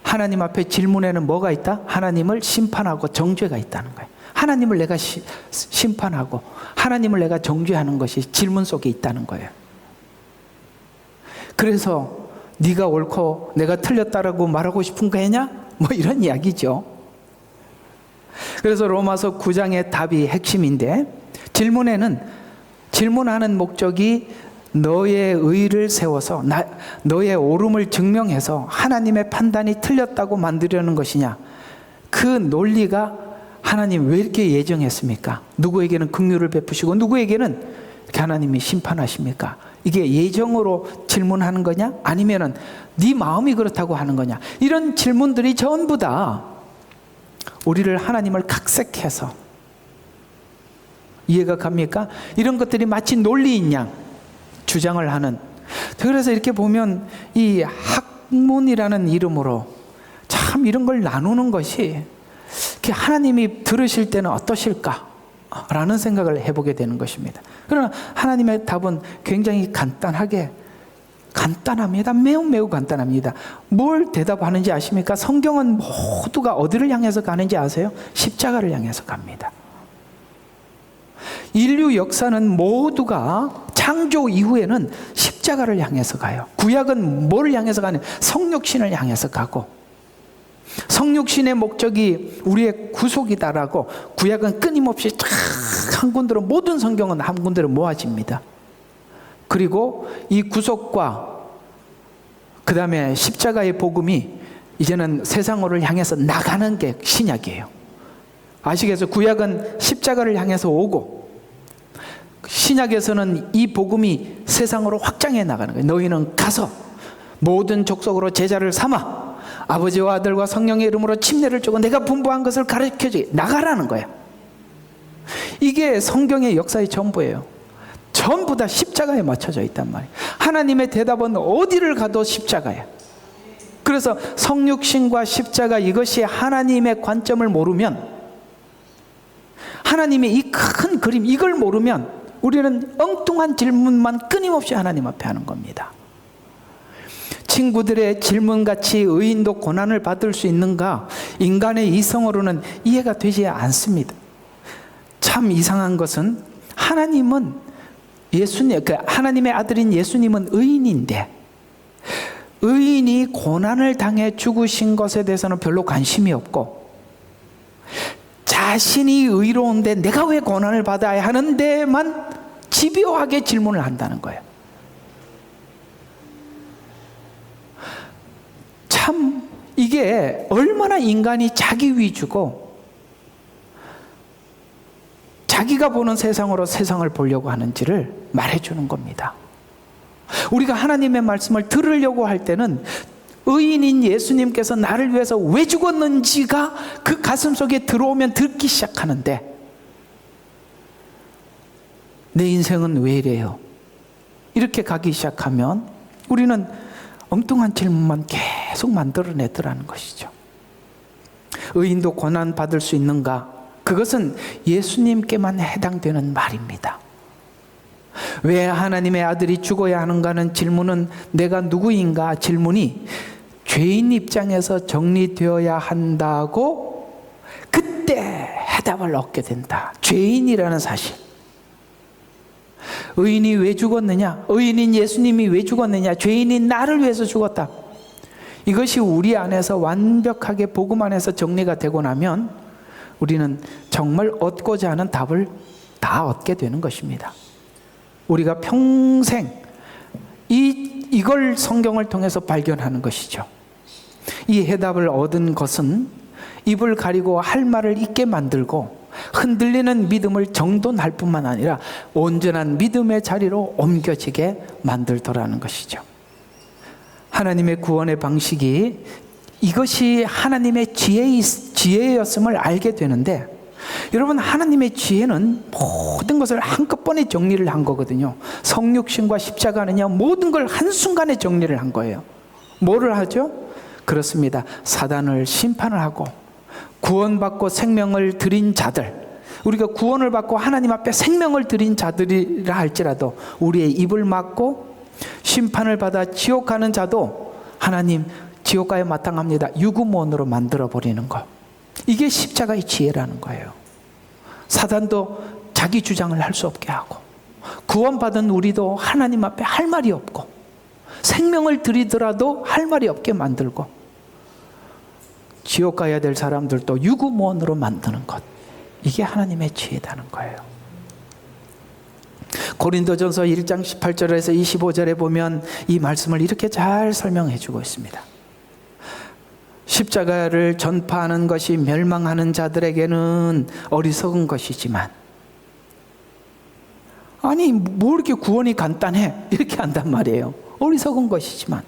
하나님 앞에 질문에는 뭐가 있다? 하나님을 심판하고 정죄가 있다는 거예요. 하나님을 내가 심판하고 하나님을 내가 정죄하는 것이 질문 속에 있다는 거예요. 그래서 네가 옳고 내가 틀렸다라고 말하고 싶은 거냐? 뭐 이런 이야기죠. 그래서 로마서 9장의 답이 핵심인데 질문하는 목적이 너의 의를 세워서 너의 옳음을 증명해서 하나님의 판단이 틀렸다고 만들려는 것이냐? 그 논리가 하나님 왜 이렇게 예정했습니까? 누구에게는 긍휼을 베푸시고 누구에게는 이렇게 하나님이 심판하십니까? 이게 예정으로 질문하는 거냐? 아니면은 네 마음이 그렇다고 하는 거냐? 이런 질문들이 전부 다 우리를 하나님을 각색해서 이해가 갑니까? 이런 것들이 마치 논리인 양 주장을 하는. 그래서 이렇게 보면 이 학문이라는 이름으로 참 이런 걸 나누는 것이 하나님이 들으실 때는 어떠실까? 라는 생각을 해보게 되는 것입니다. 그러나 하나님의 답은 굉장히 간단합니다. 매우 간단합니다. 뭘 대답하는지 아십니까? 성경은 모두가 어디를 향해서 가는지 아세요? 십자가를 향해서 갑니다. 인류 역사는 모두가 창조 이후에는 십자가를 향해서 가요. 구약은 뭘 향해서 가냐? 성육신을 향해서 가고 성육신의 목적이 우리의 구속이다라고 구약은 끊임없이 한 군데로 모든 성경은 한 군데로 모아집니다. 그리고 이 구속과 그 다음에 십자가의 복음이 이제는 세상으로 향해서 나가는 게 신약이에요. 아시겠어요? 구약은 십자가를 향해서 오고 신약에서는 이 복음이 세상으로 확장해 나가는 거예요. 너희는 가서 모든 족속으로 제자를 삼아 아버지와 아들과 성령의 이름으로 침례를 주고 내가 분부한 것을 가르쳐주게 나가라는 거예요. 이게 성경의 역사의 전부예요. 전부 다 십자가에 맞춰져 있단 말이에요. 하나님의 대답은 어디를 가도 십자가예요. 그래서 성육신과 십자가, 이것이 하나님의 관점을 모르면, 하나님의 이 큰 그림, 이걸 모르면 우리는 엉뚱한 질문만 끊임없이 하나님 앞에 하는 겁니다. 친구들의 질문같이 의인도 고난을 받을 수 있는가? 인간의 이성으로는 이해가 되지 않습니다. 참 이상한 것은 하나님은 하나님의 아들인 예수님은 의인인데 의인이 고난을 당해 죽으신 것에 대해서는 별로 관심이 없고 자신이 의로운데 내가 왜 고난을 받아야 하는 데만 집요하게 질문을 한다는 거예요. 참 이게 얼마나 인간이 자기 위주고 자기가 보는 세상으로 세상을 보려고 하는지를 말해주는 겁니다. 우리가 하나님의 말씀을 들으려고 할 때는 의인인 예수님께서 나를 위해서 왜 죽었는지가 그 가슴 속에 들어오면 듣기 시작하는데 내 인생은 왜 이래요? 이렇게 가기 시작하면 우리는 엉뚱한 질문만 계속 만들어내더라는 것이죠. 의인도 고난 받을 수 있는가? 그것은 예수님께만 해당되는 말입니다. 왜 하나님의 아들이 죽어야 하는가는 질문은 내가 누구인가 질문이 죄인 입장에서 정리되어야 한다고 그때 해답을 얻게 된다. 죄인이라는 사실. 의인이 왜 죽었느냐? 의인인 예수님이 왜 죽었느냐? 죄인인 나를 위해서 죽었다. 이것이 우리 안에서 완벽하게 복음 안에서 정리가 되고 나면 우리는 정말 얻고자 하는 답을 다 얻게 되는 것입니다. 우리가 평생 이걸 성경을 통해서 발견하는 것이죠. 이 해답을 얻은 것은 입을 가리고 할 말을 잊게 만들고 흔들리는 믿음을 정돈할 뿐만 아니라 온전한 믿음의 자리로 옮겨지게 만들더라는 것이죠. 하나님의 구원의 방식이 이것이 하나님의 지혜였음을 알게 되는데, 여러분, 하나님의 지혜는 모든 것을 한꺼번에 정리를 한 거거든요. 성육신과 십자가는요, 모든 걸 한순간에 정리를 한 거예요. 뭐를 하죠? 그렇습니다. 사단을 심판을 하고 구원받고 생명을 드린 자들, 우리가 구원을 받고 하나님 앞에 생명을 드린 자들이라 할지라도 우리의 입을 막고 심판을 받아 지옥 가는 자도 하나님 지옥가에 마땅합니다. 유구무원으로 만들어버리는 것. 이게 십자가의 지혜라는 거예요. 사단도 자기 주장을 할 수 없게 하고 구원받은 우리도 하나님 앞에 할 말이 없고 생명을 드리더라도 할 말이 없게 만들고 지옥 가야 될 사람들도 유구무원으로 만드는 것. 이게 하나님의 지혜다는 거예요. 고린도전서 1장 18절에서 25절에 보면 이 말씀을 이렇게 잘 설명해 주고 있습니다. 십자가를 전파하는 것이 멸망하는 자들에게는 어리석은 것이지만, 아니 뭐 이렇게 구원이 간단해 이렇게 한단 말이에요. 어리석은 것이지만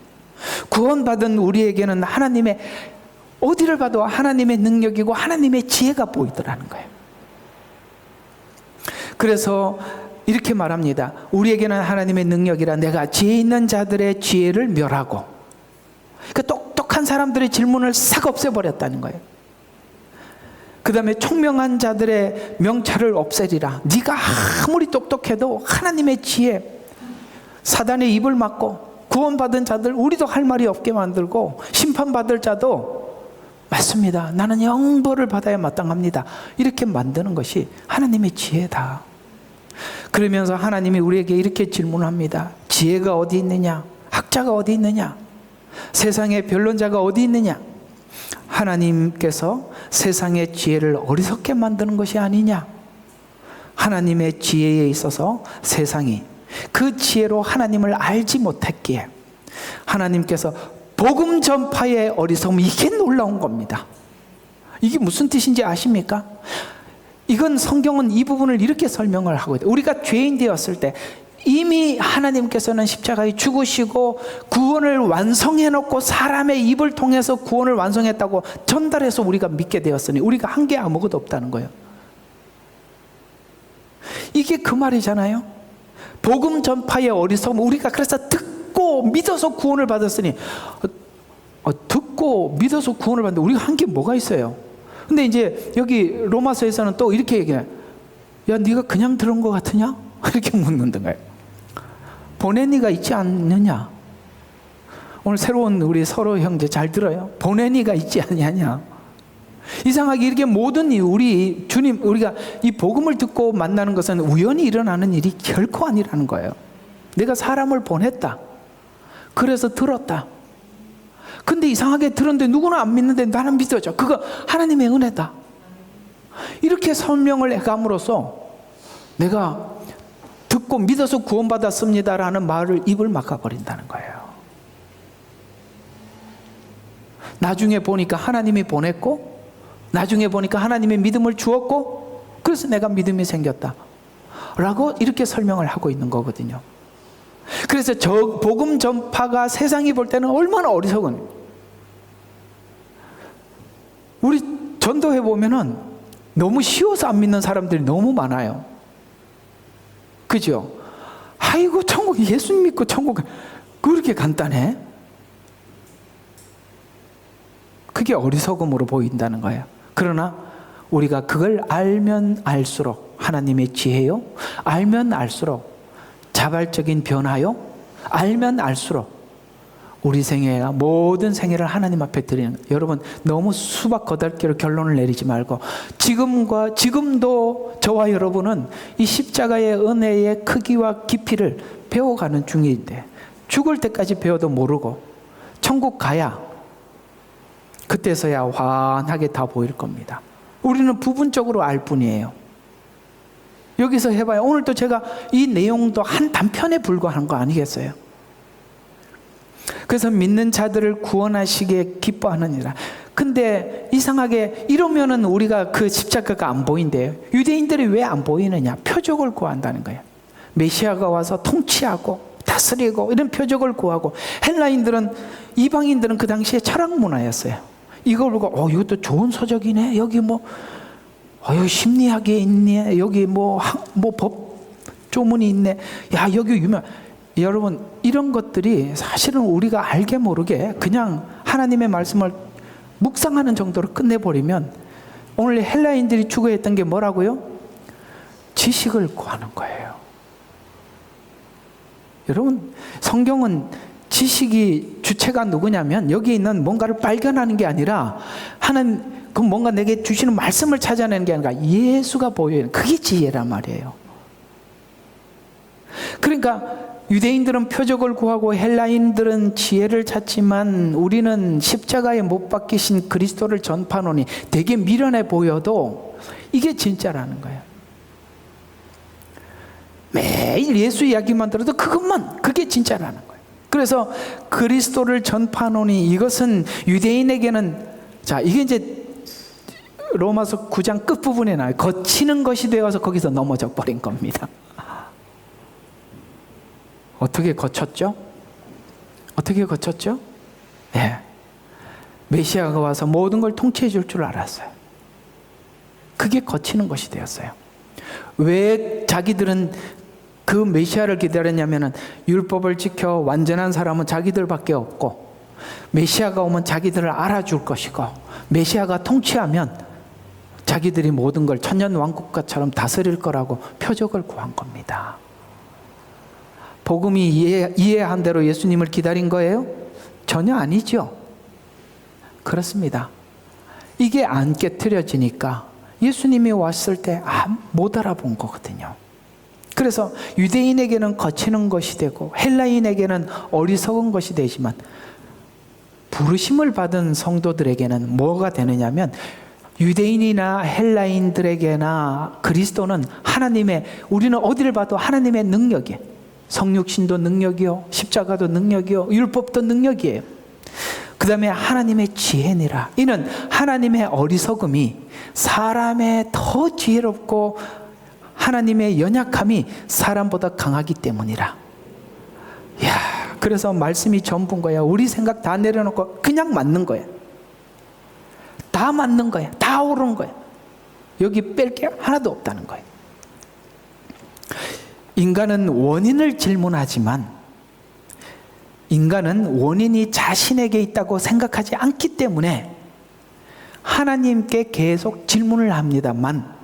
구원받은 우리에게는 하나님의, 어디를 봐도 하나님의 능력이고 하나님의 지혜가 보이더라는 거예요. 그래서 이렇게 말합니다. 우리에게는 하나님의 능력이라 내가 지혜 있는 자들의 지혜를 멸하고, 그러니까 똑똑한 사람들의 질문을 싹 없애버렸다는 거예요. 그 다음에 총명한 자들의 명찰을 없애리라. 네가 아무리 똑똑해도 하나님의 지혜, 사단의 입을 막고 구원받은 자들 우리도 할 말이 없게 만들고, 심판받을 자도 맞습니다, 나는 영벌을 받아야 마땅합니다, 이렇게 만드는 것이 하나님의 지혜다. 그러면서 하나님이 우리에게 이렇게 질문합니다. 지혜가 어디 있느냐? 학자가 어디 있느냐? 세상의 변론자가 어디 있느냐? 하나님께서 세상의 지혜를 어리석게 만드는 것이 아니냐? 하나님의 지혜에 있어서 세상이 그 지혜로 하나님을 알지 못했기에 하나님께서 복음 전파의 어리석음, 이게 놀라운 겁니다. 이게 무슨 뜻인지 아십니까? 이건 성경은 이 부분을 이렇게 설명을 하고 있어요. 우리가 죄인 되었을 때 이미 하나님께서는 십자가에 죽으시고 구원을 완성해 놓고 사람의 입을 통해서 구원을 완성했다고 전달해서 우리가 믿게 되었으니 우리가 한 게 아무것도 없다는 거예요. 이게 그 말이잖아요. 복음 전파의 어리석음, 우리가 그래서 듣고 믿어서 구원을 받았으니 듣고 믿어서 구원을 받는데 우리가 한 게 뭐가 있어요? 근데 이제 여기 로마서에서는 또 이렇게 얘기해요. 야, 네가 그냥 들은 것 같으냐? 이렇게 묻는 거예요. 보내니가 있지 않느냐? 오늘 새로운 우리 서로 형제 잘 들어요. 보내니가 있지 않느냐? 이상하게 이렇게 모든 우리 주님, 우리가 이 복음을 듣고 만나는 것은 우연히 일어나는 일이 결코 아니라는 거예요. 내가 사람을 보냈다. 그래서 들었다. 근데 이상하게 들었는데 누구는 안 믿는데 나는 믿어져. 그거 하나님의 은혜다. 이렇게 설명을 해감으로써 내가 듣고 믿어서 구원받았습니다라는 말을 입을 막아버린다는 거예요. 나중에 보니까 하나님이 보냈고, 나중에 보니까 하나님의 믿음을 주었고, 그래서 내가 믿음이 생겼다 라고 이렇게 설명을 하고 있는 거거든요. 그래서 저 복음 전파가 세상이 볼 때는 얼마나 어리석은, 우리 전도해 보면은 너무 쉬워서 안 믿는 사람들이 너무 많아요. 그죠? 아이고 천국, 예수 믿고 천국 그렇게 간단해? 그게 어리석음으로 보인다는 거예요. 그러나 우리가 그걸 알면 알수록 하나님의 지혜요, 알면 알수록 자발적인 변화요, 알면 알수록 우리 생애가 모든 생애를 하나님 앞에 드리는 거예요. 여러분 너무 수박 거덜기로 결론을 내리지 말고 지금도 저와 여러분은 이 십자가의 은혜의 크기와 깊이를 배워가는 중인데, 죽을 때까지 배워도 모르고 천국 가야 그때서야 환하게 다 보일 겁니다. 우리는 부분적으로 알 뿐이에요. 여기서 해봐요. 오늘도 제가 이 내용도 한 단편에 불과한 거 아니겠어요? 그래서 믿는 자들을 구원하시기에 기뻐하느니라. 근데 이상하게 이러면은 우리가 그 십자가가 안 보인대요. 유대인들이 왜 안 보이느냐? 표적을 구한다는 거예요. 메시아가 와서 통치하고 다스리고 이런 표적을 구하고, 헬라인들은, 이방인들은 그 당시에 철학 문화였어요. 이걸 보고 이것도 좋은 서적이네. 여기 여기 심리학에 있네. 여기 법 조문이 있네. 야, 여기 유명. 여러분 이런 것들이 사실은 우리가 알게 모르게 그냥 하나님의 말씀을 묵상하는 정도로 끝내버리면, 오늘 헬라인들이 추구했던 게 뭐라고요? 지식을 구하는 거예요. 여러분 성경은 지식이 주체가 누구냐면 여기 있는 뭔가를 발견하는 게 아니라 하나님 그 뭔가 내게 주시는 말씀을 찾아내는 게 아니라 예수가 보여요. 그게 지혜란 말이에요. 그러니까 유대인들은 표적을 구하고 헬라인들은 지혜를 찾지만 우리는 십자가에 못 박히신 그리스도를 전파하노니 되게 미련해 보여도 이게 진짜라는 거예요. 매일 예수 이야기만 들어도 그게 진짜라는 거예요. 그래서 그리스도를 전파하노니, 이것은 유대인에게는, 자, 이게 이제 로마서 9장 끝부분에 나와요. 거치는 것이 되어서 거기서 넘어져 버린 겁니다. 어떻게 거쳤죠? 어떻게 거쳤죠? 네. 메시아가 와서 모든 걸 통치해 줄 줄 알았어요. 그게 거치는 것이 되었어요. 왜 자기들은 그 메시아를 기다렸냐면은 율법을 지켜 완전한 사람은 자기들밖에 없고, 메시아가 오면 자기들을 알아줄 것이고, 메시아가 통치하면 자기들이 모든 걸 천년 왕국가처럼 다스릴 거라고 표적을 구한 겁니다. 복음이 이해한 대로 예수님을 기다린 거예요? 전혀 아니죠. 그렇습니다. 이게 안 깨트려지니까 예수님이 왔을 때 못 알아본 거거든요. 그래서 유대인에게는 거치는 것이 되고 헬라인에게는 어리석은 것이 되지만, 부르심을 받은 성도들에게는 뭐가 되느냐면, 유대인이나 헬라인들에게나 그리스도는 하나님의, 우리는 어디를 봐도 하나님의 능력이에요. 성육신도 능력이요, 십자가도 능력이요, 율법도 능력이에요. 그 다음에 하나님의 지혜니라. 이는 하나님의 어리석음이 사람의 더 지혜롭고 하나님의 연약함이 사람보다 강하기 때문이라. 이야, 그래서 말씀이 전부인 거야. 우리 생각 다 내려놓고 그냥 맞는 거야. 다 맞는 거야. 다 옳은 거야. 여기 뺄 게 하나도 없다는 거야. 인간은 원인을 질문하지만 인간은 원인이 자신에게 있다고 생각하지 않기 때문에 하나님께 계속 질문을 합니다만,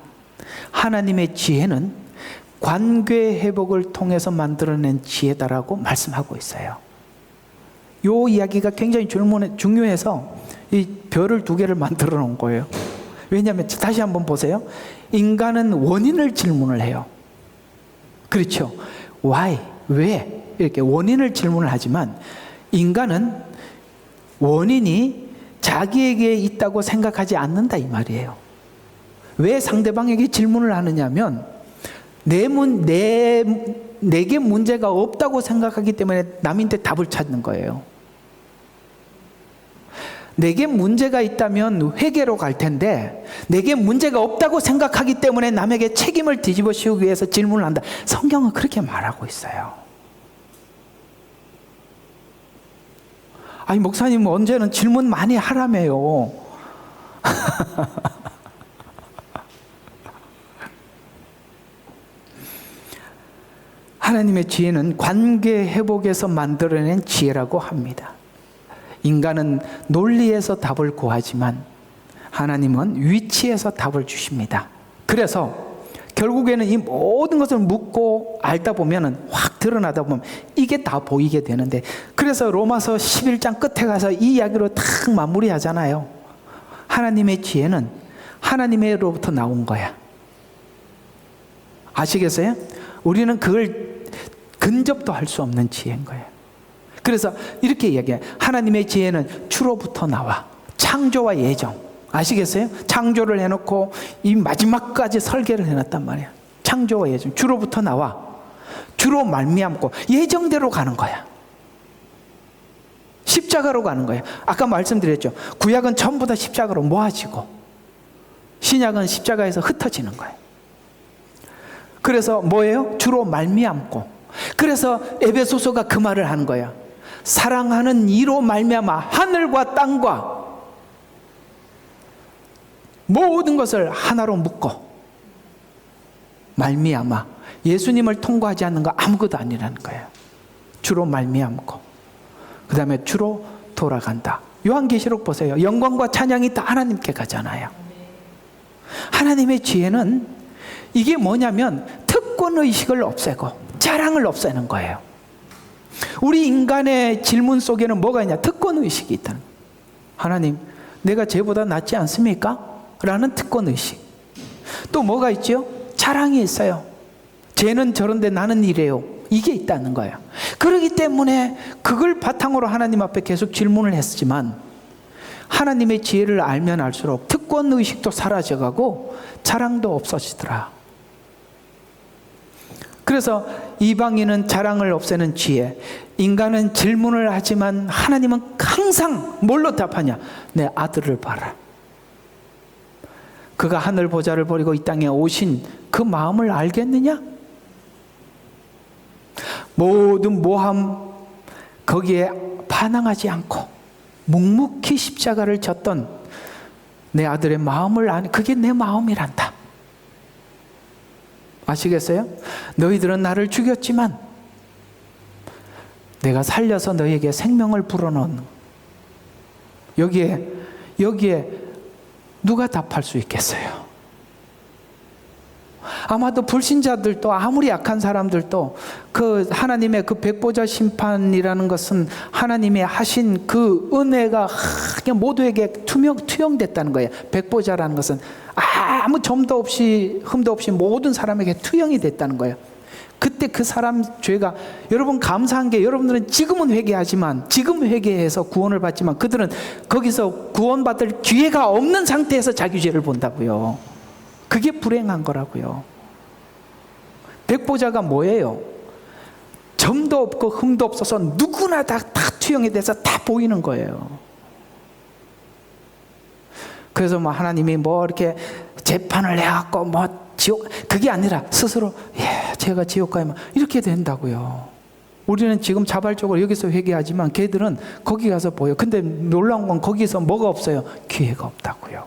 하나님의 지혜는 관계 회복을 통해서 만들어낸 지혜다라고 말씀하고 있어요. 이 이야기가 굉장히 중요해서 이 별을 2개를 만들어 놓은 거예요. 왜냐하면 다시 한번 보세요. 인간은 원인을 질문을 해요. 그렇죠? Why? 왜? 이렇게 원인을 질문을 하지만 인간은 원인이 자기에게 있다고 생각하지 않는다 이 말이에요. 왜 상대방에게 질문을 하느냐면 내게 문제가 없다고 생각하기 때문에 남인데 답을 찾는 거예요. 내게 문제가 있다면 회개로 갈 텐데 내게 문제가 없다고 생각하기 때문에 남에게 책임을 뒤집어 씌우기 위해서 질문을 한다. 성경은 그렇게 말하고 있어요. 아니, 목사님 언제는 질문 많이 하라며요. 하나님의 지혜는 관계 회복에서 만들어낸 지혜라고 합니다. 인간은 논리에서 답을 구하지만 하나님은 위치에서 답을 주십니다. 그래서 결국에는 이 모든 것을 묻고 알다 보면 확 드러나다 보면 이게 다 보이게 되는데, 그래서 로마서 11장 끝에 가서 이 이야기로 딱 마무리하잖아요. 하나님의 지혜는 하나님으로부터 나온 거야. 아시겠어요? 우리는 그걸 근접도 할 수 없는 지혜인 거예요. 그래서 이렇게 이야기해요. 하나님의 지혜는 주로부터 나와. 창조와 예정. 아시겠어요? 창조를 해놓고 이 마지막까지 설계를 해놨단 말이야. 창조와 예정. 주로부터 나와. 주로 말미암고 예정대로 가는 거야. 십자가로 가는 거야. 아까 말씀드렸죠. 구약은 전부 다 십자가로 모아지고 신약은 십자가에서 흩어지는 거예요. 그래서 뭐예요? 주로 말미암고. 그래서 에베소서가 그 말을 하는 거야. 사랑하는 이로 말미암아 하늘과 땅과 모든 것을 하나로 묶어 말미암아. 예수님을 통과하지 않는 거 아무것도 아니라는 거예요. 주로 말미암고 그 다음에 주로 돌아간다. 요한계시록 보세요. 영광과 찬양이 다 하나님께 가잖아요. 하나님의 지혜는 이게 뭐냐면 특권의식을 없애고 자랑을 없애는 거예요. 우리 인간의 질문 속에는 뭐가 있냐? 특권의식이 있다는 거예요. 하나님, 내가 쟤보다 낫지 않습니까? 라는 특권의식. 또 뭐가 있죠? 자랑이 있어요. 쟤는 저런데 나는 이래요. 이게 있다는 거예요. 그렇기 때문에 그걸 바탕으로 하나님 앞에 계속 질문을 했지만 하나님의 지혜를 알면 알수록 특권의식도 사라져가고 자랑도 없어지더라. 그래서 이방인은 자랑을 없애는 지혜, 인간은 질문을 하지만 하나님은 항상 뭘로 답하냐? 내 아들을 봐라. 그가 하늘 보좌를 버리고 이 땅에 오신 그 마음을 알겠느냐? 모든 모함 거기에 반항하지 않고 묵묵히 십자가를 졌던 내 아들의 마음을 아니, 그게 내 마음이란다. 아시겠어요? 너희들은 나를 죽였지만 내가 살려서 너희에게 생명을 불어넣은. 여기에 누가 답할 수 있겠어요? 아마도 불신자들도 아무리 약한 사람들도 그 하나님의 그 백보자 심판이라는 것은 하나님의 하신 그 은혜가 그냥 모두에게 투영됐다는 거예요. 백보자라는 것은 아무 점도 없이 흠도 없이 모든 사람에게 투영이 됐다는 거예요. 그때 그 사람 죄가, 여러분 감사한 게 여러분들은 지금은 회개하지만, 지금 회개해서 구원을 받지만 그들은 거기서 구원받을 기회가 없는 상태에서 자기 죄를 본다고요. 그게 불행한 거라고요. 백보자가 뭐예요? 점도 없고 흠도 없어서 누구나 다 투영이 돼서 다 보이는 거예요. 그래서 뭐 하나님이 뭐 이렇게 재판을 해갖고 뭐 지옥, 그게 아니라 스스로 제가 지옥 가면 이렇게 된다고요. 우리는 지금 자발적으로 여기서 회개하지만 걔들은 거기 가서 보여. 근데 놀라운 건 거기서 뭐가 없어요? 기회가 없다고요.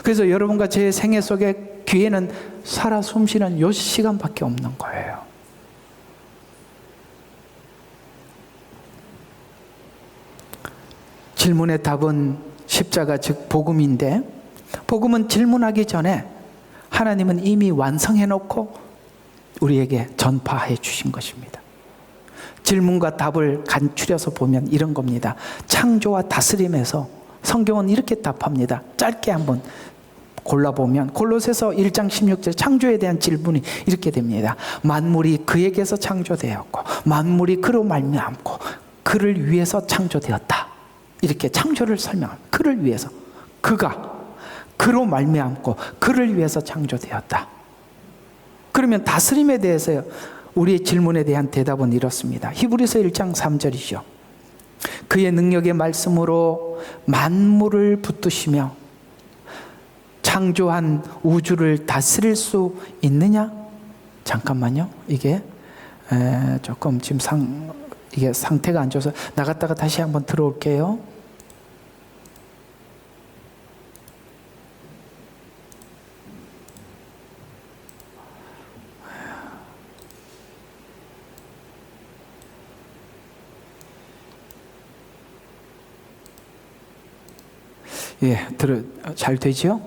그래서 여러분과 제 생애 속에 기회는 살아 숨쉬는 요 시간밖에 없는 거예요. 질문의 답은 십자가 즉 복음인데, 복음은 질문하기 전에 하나님은 이미 완성해 놓고 우리에게 전파해 주신 것입니다. 질문과 답을 간추려서 보면 이런 겁니다. 창조와 다스림에서 성경은 이렇게 답합니다. 짧게 한번 골라보면 골로새서 1장 16절 창조에 대한 질문이 이렇게 됩니다. 만물이 그에게서 창조되었고 만물이 그로 말미암고 그를 위해서 창조되었다. 이렇게 창조를 설명합니다. 그를 위해서, 그가 그로 말미암고 그를 위해서 창조되었다. 그러면 다스림에 대해서 우리의 질문에 대한 대답은 이렇습니다. 히브리서 1장 3절이죠. 그의 능력의 말씀으로 만물을 붙드시며 창조한 우주를 다스릴 수 있느냐? 잠깐만요. 이게 조금 지금 이게 상태가 안 좋아서 나갔다가 다시 한번 들어올게요. 잘 되죠?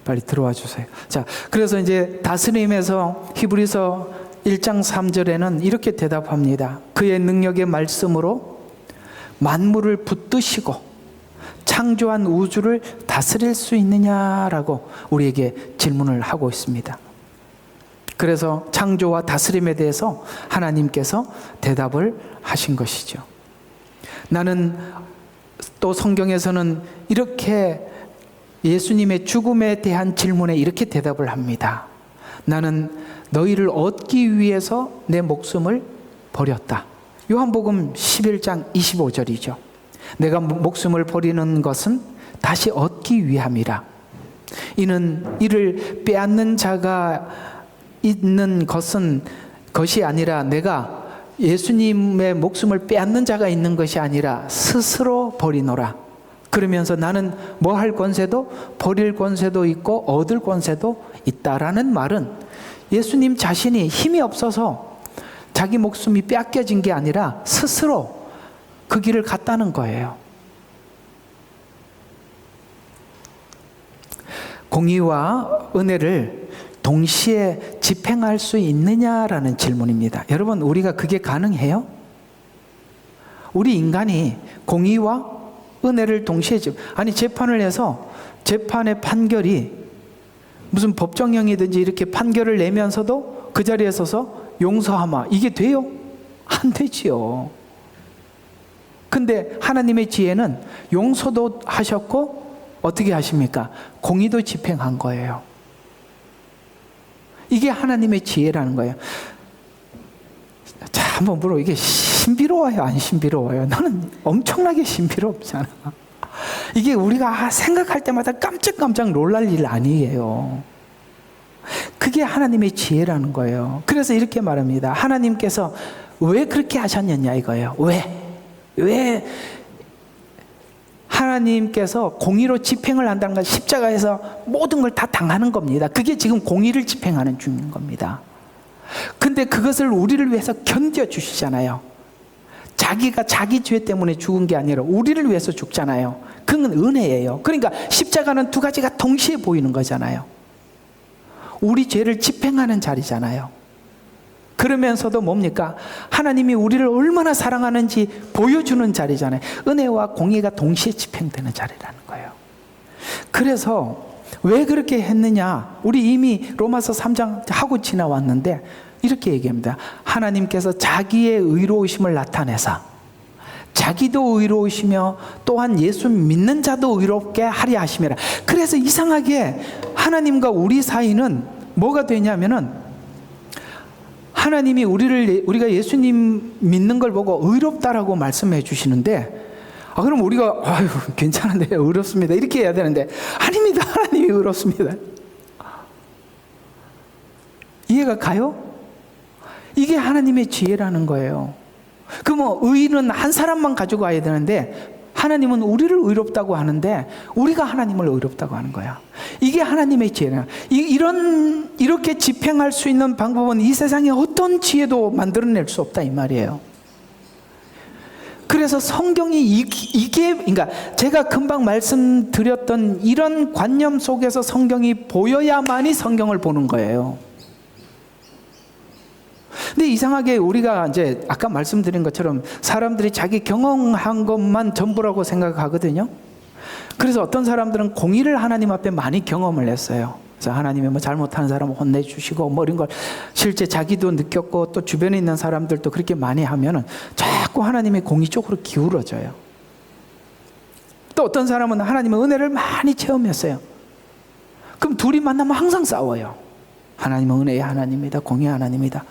빨리 들어와 주세요. 자, 그래서 이제 다스림에서 히브리서 1장 3절에는 이렇게 대답합니다. 그의 능력의 말씀으로 만물을 붙드시고 창조한 우주를 다스릴 수 있느냐라고 우리에게 질문을 하고 있습니다. 그래서 창조와 다스림에 대해서 하나님께서 대답을 하신 것이죠. 나는 또 성경에서는 이렇게 예수님의 죽음에 대한 질문에 이렇게 대답을 합니다. 나는 너희를 얻기 위해서 내 목숨을 버렸다. 요한복음 11장 25절이죠. 내가 목숨을 버리는 것은 다시 얻기 위함이라. 이는 이를 빼앗는 자가 있는 것이 아니라 내가 예수님의 목숨을 빼앗는 자가 있는 것이 아니라 스스로 버리노라. 그러면서 나는 뭐 할 권세도 버릴 권세도 있고 얻을 권세도 있다라는 말은 예수님 자신이 힘이 없어서 자기 목숨이 빼앗겨진 게 아니라 스스로 그 길을 갔다는 거예요. 공의와 은혜를 동시에 집행할 수 있느냐라는 질문입니다. 여러분, 우리가 그게 가능해요? 우리 인간이 공의와 은혜를 동시에 재판을 해서 재판의 판결이 무슨 법정형이든지 이렇게 판결을 내면서도 그 자리에 서서 용서하마, 이게 돼요? 안 되지요. 근데 하나님의 지혜는 용서도 하셨고 어떻게 하십니까? 공의도 집행한 거예요. 이게 하나님의 지혜라는 거예요. 자, 한번 물어. 이게 신비로워요? 안 신비로워요? 나는 엄청나게 신비롭잖아. 이게 우리가 생각할 때마다 깜짝깜짝 놀랄 일 아니에요. 그게 하나님의 지혜라는 거예요. 그래서 이렇게 말합니다. 하나님께서 왜 그렇게 하셨느냐 이거예요. 왜 하나님께서 공의로 집행을 한다는 건 십자가에서 모든 걸 다 당하는 겁니다. 그게 지금 공의를 집행하는 중인 겁니다. 근데 그것을 우리를 위해서 견뎌주시잖아요. 자기가 자기 죄 때문에 죽은 게 아니라 우리를 위해서 죽잖아요. 그건 은혜예요. 그러니까 십자가는 두 가지가 동시에 보이는 거잖아요. 우리 죄를 집행하는 자리잖아요. 그러면서도 뭡니까? 하나님이 우리를 얼마나 사랑하는지 보여주는 자리잖아요. 은혜와 공의가 동시에 집행되는 자리라는 거예요. 그래서 왜 그렇게 했느냐? 우리 이미 로마서 3장 하고 지나왔는데 이렇게 얘기합니다. 하나님께서 자기의 의로우심을 나타내사 자기도 의로우시며 또한 예수 믿는 자도 의롭게 하려 하심이라. 그래서 이상하게 하나님과 우리 사이는 뭐가 되냐면은 하나님이 우리가 예수님 믿는 걸 보고 의롭다라고 말씀해 주시는데 그럼 우리가 아유 괜찮은데 의롭습니다 이렇게 해야 되는데 아닙니다. 하나님이 의롭습니다. 이해가 가요? 이게 하나님의 지혜라는 거예요. 뭐 의는 한 사람만 가지고 와야 되는데 하나님은 우리를 의롭다고 하는데 우리가 하나님을 의롭다고 하는 거야. 이게 하나님의 지혜야. 이렇게 집행할 수 있는 방법은 이 세상에 어떤 지혜도 만들어낼 수 없다 이 말이에요. 그래서 성경이 그러니까 제가 금방 말씀드렸던 이런 관념 속에서 성경이 보여야만이 성경을 보는 거예요. 근데 이상하게 우리가 이제 아까 말씀드린 것처럼 사람들이 자기 경험한 것만 전부라고 생각하거든요. 그래서 어떤 사람들은 공의를 하나님 앞에 많이 경험을 했어요. 그래서 하나님이 뭐 잘못하는 사람을 혼내주시고 뭐 이런 걸 실제 자기도 느꼈고 또 주변에 있는 사람들도 그렇게 많이 하면은 자꾸 하나님의 공의 쪽으로 기울어져요. 또 어떤 사람은 하나님의 은혜를 많이 체험했어요. 그럼 둘이 만나면 항상 싸워요. 하나님은 은혜의 하나님이다, 공의의 하나님이다.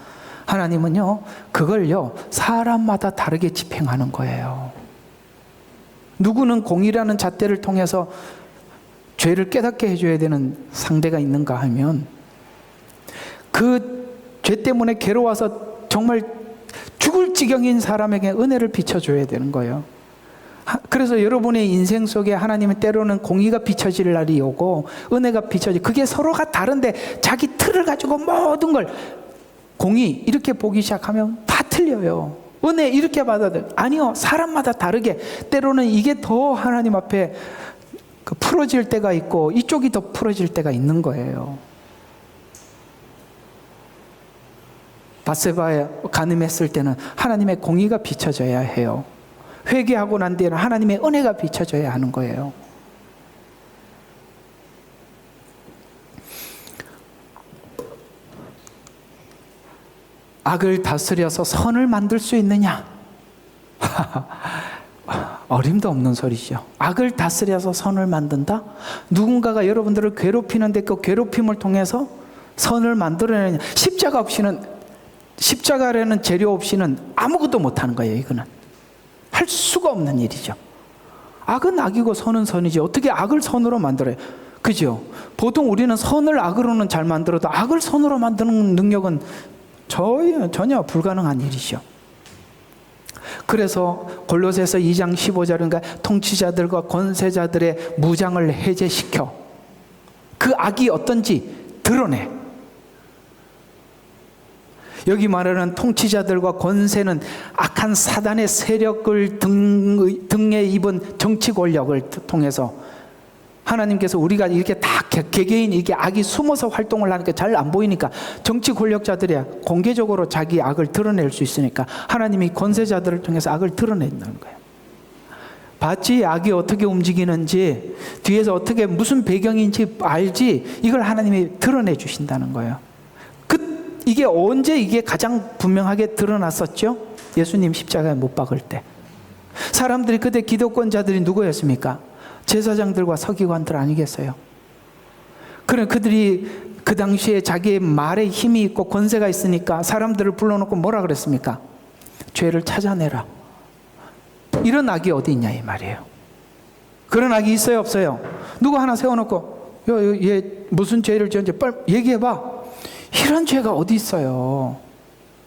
하나님은요, 그걸요, 사람마다 다르게 집행하는 거예요. 누구는 공의라는 잣대를 통해서 죄를 깨닫게 해줘야 되는 상대가 있는가 하면 그 죄 때문에 괴로워서 정말 죽을 지경인 사람에게 은혜를 비춰줘야 되는 거예요. 그래서 여러분의 인생 속에 하나님은 때로는 공의가 비춰질 날이 오고 은혜가 그게 서로가 다른데 자기 틀을 가지고 모든 걸 공의 이렇게 보기 시작하면 다 틀려요. 은혜 이렇게 받아들 아니요, 사람마다 다르게 때로는 이게 더 하나님 앞에 풀어질 때가 있고 이쪽이 더 풀어질 때가 있는 거예요. 밧세바에 간음했을 때는 하나님의 공의가 비춰져야 해요. 회개하고 난 뒤에는 하나님의 은혜가 비춰져야 하는 거예요. 악을 다스려서 선을 만들 수 있느냐? 어림도 없는 소리죠. 악을 다스려서 선을 만든다? 누군가가 여러분들을 괴롭히는데 그 괴롭힘을 통해서 선을 만들어내느냐? 십자가라는 재료 없이는 아무것도 못하는 거예요. 이거는 할 수가 없는 일이죠. 악은 악이고 선은 선이지 어떻게 악을 선으로 만들어요? 그죠? 보통 우리는 선을 악으로는 잘 만들어도 악을 선으로 만드는 능력은 전혀 불가능한 일이죠. 그래서 골로새서 2장 15절 그러니까 통치자들과 권세자들의 무장을 해제시켜 그 악이 어떤지 드러내. 여기 말하는 통치자들과 권세는 악한 사단의 세력을 등에 입은 정치 권력을 통해서 하나님께서 우리가 이렇게 다 개개인 이게 악이 숨어서 활동을 하니까 잘 안 보이니까 정치 권력자들이 공개적으로 자기 악을 드러낼 수 있으니까 하나님이 권세자들을 통해서 악을 드러낸다는 거예요. 봤지? 악이 어떻게 움직이는지 뒤에서 어떻게 무슨 배경인지 알지? 이걸 하나님이 드러내 주신다는 거예요. 이게 언제 이게 가장 분명하게 드러났었죠? 예수님 십자가에 못 박을 때. 사람들이 그때 기득권자들이 누구였습니까? 제사장들과 서기관들 아니겠어요? 그래 그들이 그 당시에 자기의 말에 힘이 있고 권세가 있으니까 사람들을 불러놓고 뭐라 그랬습니까? 죄를 찾아내라. 이런 악이 어디 있냐 이 말이에요. 그런 악이 있어요 없어요? 누구 하나 세워놓고 얘 무슨 죄를 지었는지 빨리 얘기해봐. 이런 죄가 어디 있어요?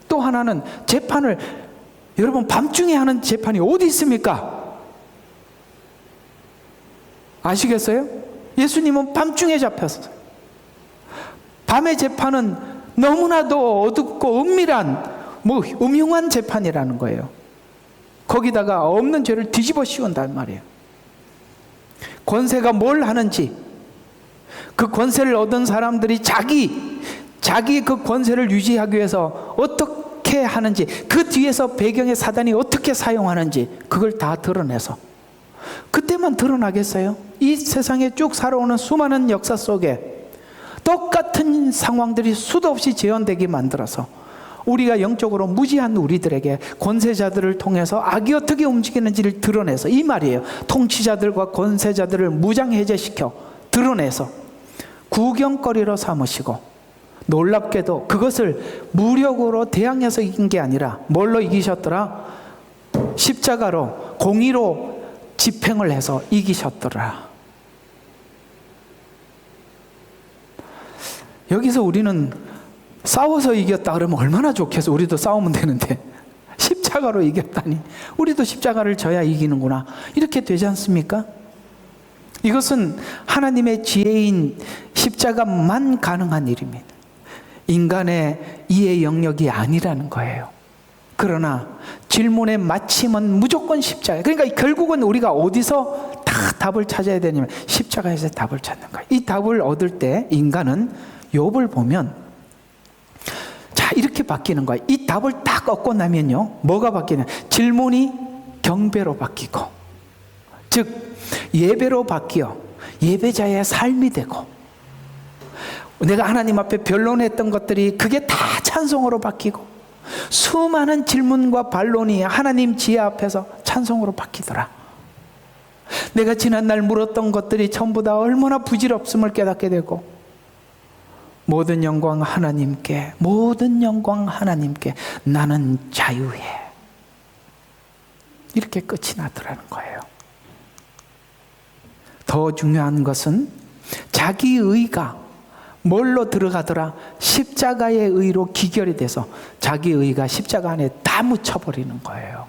또 하나는 재판을 여러분 밤중에 하는 재판이 어디 있습니까? 아시겠어요? 예수님은 밤중에 잡혔어요. 밤의 재판은 너무나도 어둡고 은밀한 음흉한 재판이라는 거예요. 거기다가 없는 죄를 뒤집어 씌운단 말이에요. 권세가 뭘 하는지 그 권세를 얻은 사람들이 자기 그 권세를 유지하기 위해서 어떻게 하는지 그 뒤에서 배경의 사단이 어떻게 사용하는지 그걸 다 드러내서 그때만 드러나겠어요? 이 세상에 쭉 살아오는 수많은 역사 속에 똑같은 상황들이 수도 없이 재현되게 만들어서 우리가 영적으로 무지한 우리들에게 권세자들을 통해서 악이 어떻게 움직이는지를 드러내서 이 말이에요. 통치자들과 권세자들을 무장해제시켜 드러내서 구경거리로 삼으시고 놀랍게도 그것을 무력으로 대항해서 이긴 게 아니라 뭘로 이기셨더라? 십자가로 공의로 집행을 해서 이기셨더라. 여기서 우리는 싸워서 이겼다 그러면 얼마나 좋겠어. 우리도 싸우면 되는데 십자가로 이겼다니, 우리도 십자가를 져야 이기는구나, 이렇게 되지 않습니까? 이것은 하나님의 지혜인 십자가만 가능한 일입니다. 인간의 이해 영역이 아니라는 거예요. 그러나 질문의 마침은 무조건 십자가. 그러니까 결국은 우리가 어디서 다 답을 찾아야 되냐면 십자가에서 답을 찾는 거예요. 이 답을 얻을 때 인간은 욥을 보면 자, 이렇게 바뀌는 거예요. 이 답을 딱 얻고 나면요, 뭐가 바뀌냐? 질문이 경배로 바뀌고, 즉 예배로 바뀌어 예배자의 삶이 되고, 내가 하나님 앞에 변론했던 것들이 그게 다 찬송으로 바뀌고, 수많은 질문과 반론이 하나님 지혜 앞에서 찬송으로 바뀌더라. 내가 지난날 물었던 것들이 전부 다 얼마나 부질없음을 깨닫게 되고, 모든 영광 하나님께, 모든 영광 하나님께, 나는 자유해, 이렇게 끝이 나더라는 거예요. 더 중요한 것은 자기 의가 뭘로 들어가더라? 십자가의 의로 기결이 돼서 자기 의가 십자가 안에 다 묻혀버리는 거예요.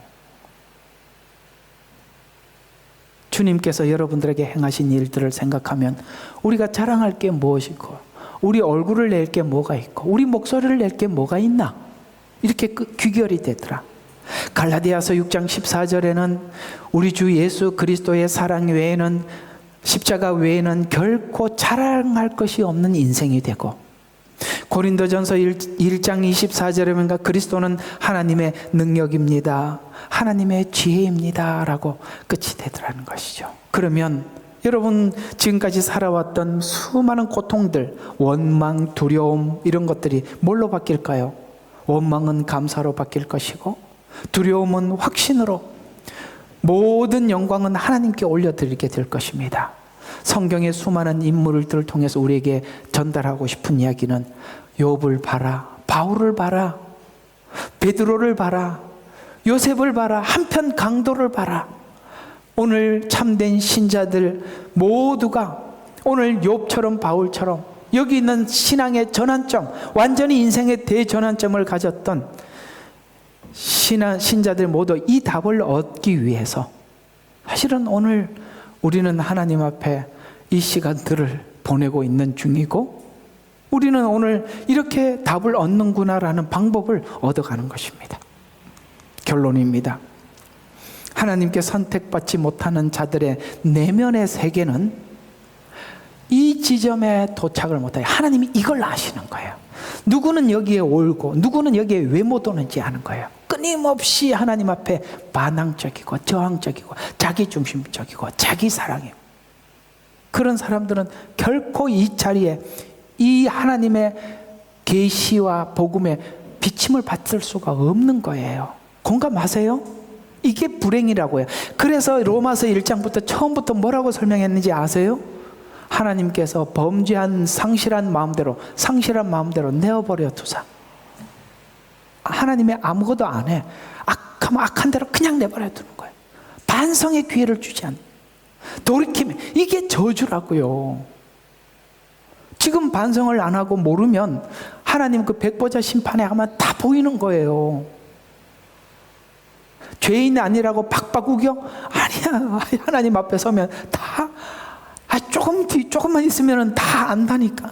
주님께서 여러분들에게 행하신 일들을 생각하면 우리가 자랑할 게 무엇이고, 우리 얼굴을 낼 게 뭐가 있고, 우리 목소리를 낼 게 뭐가 있나, 이렇게 귀결이 되더라. 갈라디아서 6장 14절에는 우리 주 예수 그리스도의 사랑 외에는, 십자가 외에는 결코 자랑할 것이 없는 인생이 되고, 고린도전서 1장 24절에 보니까 그리스도는 하나님의 능력입니다, 하나님의 지혜입니다 라고 끝이 되더라는 것이죠. 그러면 여러분 지금까지 살아왔던 수많은 고통들, 원망, 두려움, 이런 것들이 뭘로 바뀔까요? 원망은 감사로 바뀔 것이고, 두려움은 확신으로, 모든 영광은 하나님께 올려드리게 될 것입니다. 성경의 수많은 인물들을 통해서 우리에게 전달하고 싶은 이야기는 욥을 봐라, 바울을 봐라, 베드로를 봐라, 요셉을 봐라, 한편 강도를 봐라. 오늘 참된 신자들 모두가 오늘 욥처럼 바울처럼 여기 있는 신앙의 전환점, 완전히 인생의 대전환점을 가졌던 신자들 모두 이 답을 얻기 위해서, 사실은 오늘 우리는 하나님 앞에 이 시간들을 보내고 있는 중이고, 우리는 오늘 이렇게 답을 얻는구나라는 방법을 얻어가는 것입니다. 결론입니다. 하나님께 선택받지 못하는 자들의 내면의 세계는 이 지점에 도착을 못해요. 하나님이 이걸 아시는 거예요. 누구는 여기에 옳고 누구는 여기에 왜 못 오는지 아는 거예요. 끊임없이 하나님 앞에 반항적이고 저항적이고 자기중심적이고 자기사랑이에요. 그런 사람들은 결코 이 자리에 이 하나님의 계시와 복음의 비침을 받을 수가 없는 거예요. 공감하세요? 이게 불행이라고요. 그래서 로마서 1장부터 처음부터 뭐라고 설명했는지 아세요? 하나님께서 범죄한 상실한 마음대로 내어버려 두사. 하나님이 아무것도 안 해. 악하면 악한 대로 그냥 내버려 두는 거예요. 반성의 기회를 주지 않는, 돌이키면 이게 저주라고요. 지금 반성을 안 하고 모르면 하나님 그 백보자 심판에 가면 다 보이는 거예요. 죄인 아니라고 박박 우겨? 아니야. 하나님 앞에 서면 다 조금만 있으면 다 안다니까.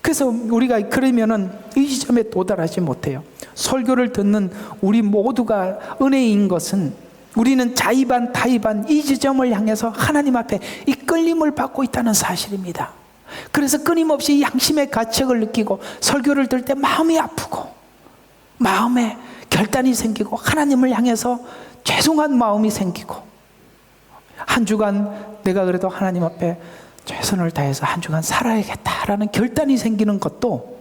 그래서 우리가 그러면은 이 지점에 도달하지 못해요. 설교를 듣는 우리 모두가 은혜인 것은 우리는 자의반 타의반 이 지점을 향해서 하나님 앞에 이끌림을 받고 있다는 사실입니다. 그래서 끊임없이 양심의 가책을 느끼고 설교를 들을 때 마음이 아프고 마음에 결단이 생기고 하나님을 향해서 죄송한 마음이 생기고, 한 주간 내가 그래도 하나님 앞에 최선을 다해서 한 주간 살아야겠다라는 결단이 생기는 것도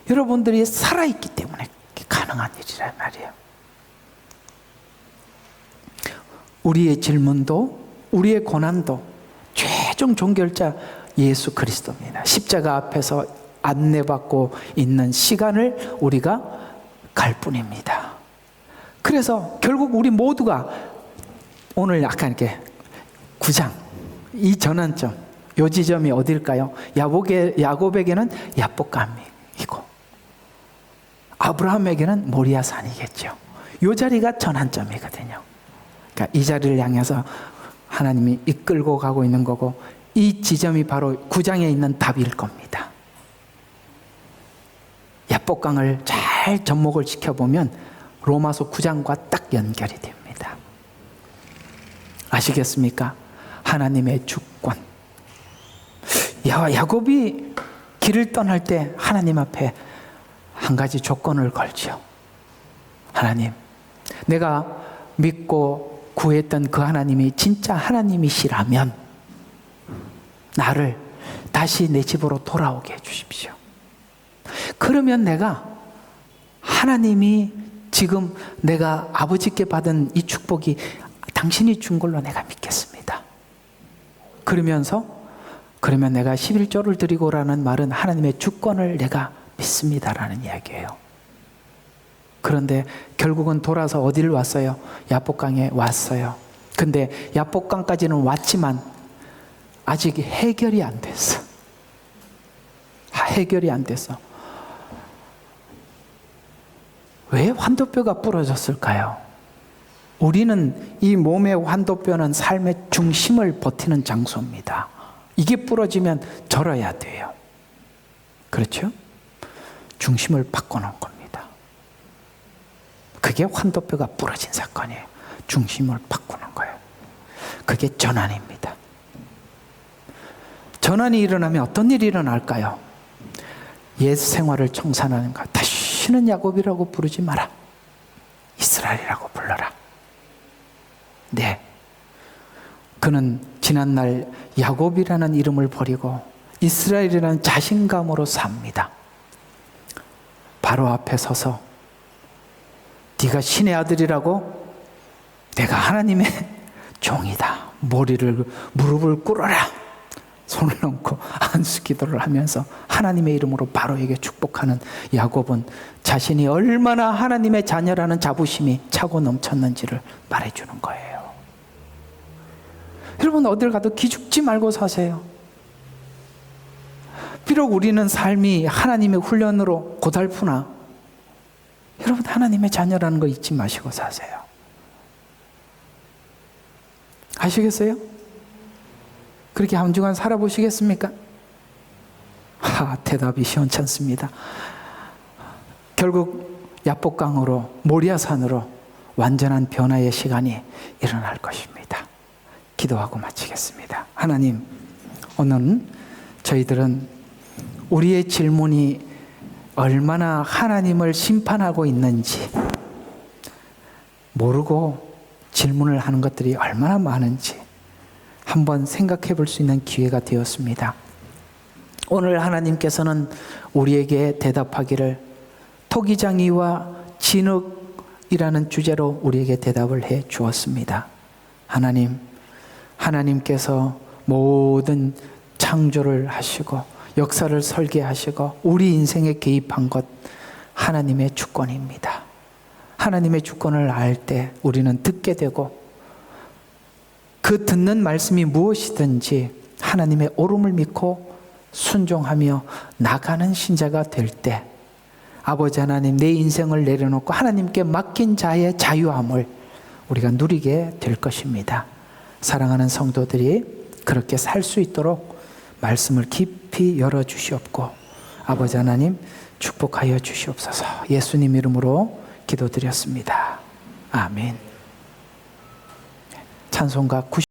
여러분들이 살아있기 때문에 가능한 일이란 말이에요. 우리의 질문도 우리의 고난도 최종 종결자 예수 그리스도입니다. 십자가 앞에서 안내받고 있는 시간을 우리가 갈 뿐입니다. 그래서 결국 우리 모두가 오늘 약간 이렇게 9장, 이 전환점, 요 지점이 어딜까요? 야곱에게는 야복강이고 아브라함에게는 모리아산이겠죠. 요 자리가 전환점이거든요. 그러니까 이 자리를 향해서 하나님이 이끌고 가고 있는 거고, 이 지점이 바로 9장에 있는 답일 겁니다. 야복강을 잘 접목을 시켜보면 로마서 9장과 딱 연결이 됩니다. 아시겠습니까? 하나님의 주권. 야곱이 길을 떠날 때 하나님 앞에 한 가지 조건을 걸죠. 하나님, 내가 믿고 구했던 그 하나님이 진짜 하나님이시라면 나를 다시 내 집으로 돌아오게 해주십시오. 그러면 내가 하나님이 지금 내가 아버지께 받은 이 축복이 당신이 준 걸로 내가 믿겠습니다. 그러면 내가 11조를 드리고라는 말은 하나님의 주권을 내가 믿습니다라는 이야기예요. 그런데 결국은 돌아서 어디를 왔어요? 야복강에 왔어요. 근데 야복강까지는 왔지만 아직 해결이 안 됐어. 해결이 안 됐어. 왜 환도뼈가 부러졌을까요? 우리는 이 몸의 환도뼈는 삶의 중심을 버티는 장소입니다. 이게 부러지면 절어야 돼요. 그렇죠? 중심을 바꿔놓은 겁니다. 그게 환도뼈가 부러진 사건이에요. 중심을 바꾸는 거예요. 그게 전환입니다. 전환이 일어나면 어떤 일이 일어날까요? 옛 생활을 청산하는 것. 다시는 야곱이라고 부르지 마라. 이스라엘이라고 불러라. 네. 그는 지난날 야곱이라는 이름을 버리고 이스라엘이라는 자신감으로 삽니다. 바로 앞에 서서 네가 신의 아들이라고? 내가 하나님의 종이다. 무릎을 꿇어라. 손을 얹고 안수 기도를 하면서 하나님의 이름으로 바로에게 축복하는 야곱은 자신이 얼마나 하나님의 자녀라는 자부심이 차고 넘쳤는지를 말해주는 거예요. 여러분, 어딜 가도 기죽지 말고 사세요. 비록 우리는 삶이 하나님의 훈련으로 고달프나 여러분, 하나님의 자녀라는 거 잊지 마시고 사세요. 아시겠어요? 그렇게 한 주간 살아보시겠습니까? 대답이 시원찮습니다. 결국 야복강으로, 모리아산으로 완전한 변화의 시간이 일어날 것입니다. 기도하고 마치겠습니다. 하나님, 오늘은 저희들은 우리의 질문이 얼마나 하나님을 심판하고 있는지 모르고 질문을 하는 것들이 얼마나 많은지 한번 생각해 볼 수 있는 기회가 되었습니다. 오늘 하나님께서는 우리에게 대답하기를 토기장이와 진흙이라는 주제로 우리에게 대답을 해 주었습니다. 하나님께서 모든 창조를 하시고 역사를 설계하시고 우리 인생에 개입한 것 하나님의 주권입니다. 하나님의 주권을 알 때 우리는 듣게 되고 그 듣는 말씀이 무엇이든지 하나님의 옳음을 믿고 순종하며 나가는 신자가 될 때 아버지 하나님, 내 인생을 내려놓고 하나님께 맡긴 자의 자유함을 우리가 누리게 될 것입니다. 사랑하는 성도들이 그렇게 살 수 있도록 말씀을 깊이 열어주시옵고 아버지 하나님 축복하여 주시옵소서. 예수님 이름으로 기도드렸습니다. 아멘. 찬송가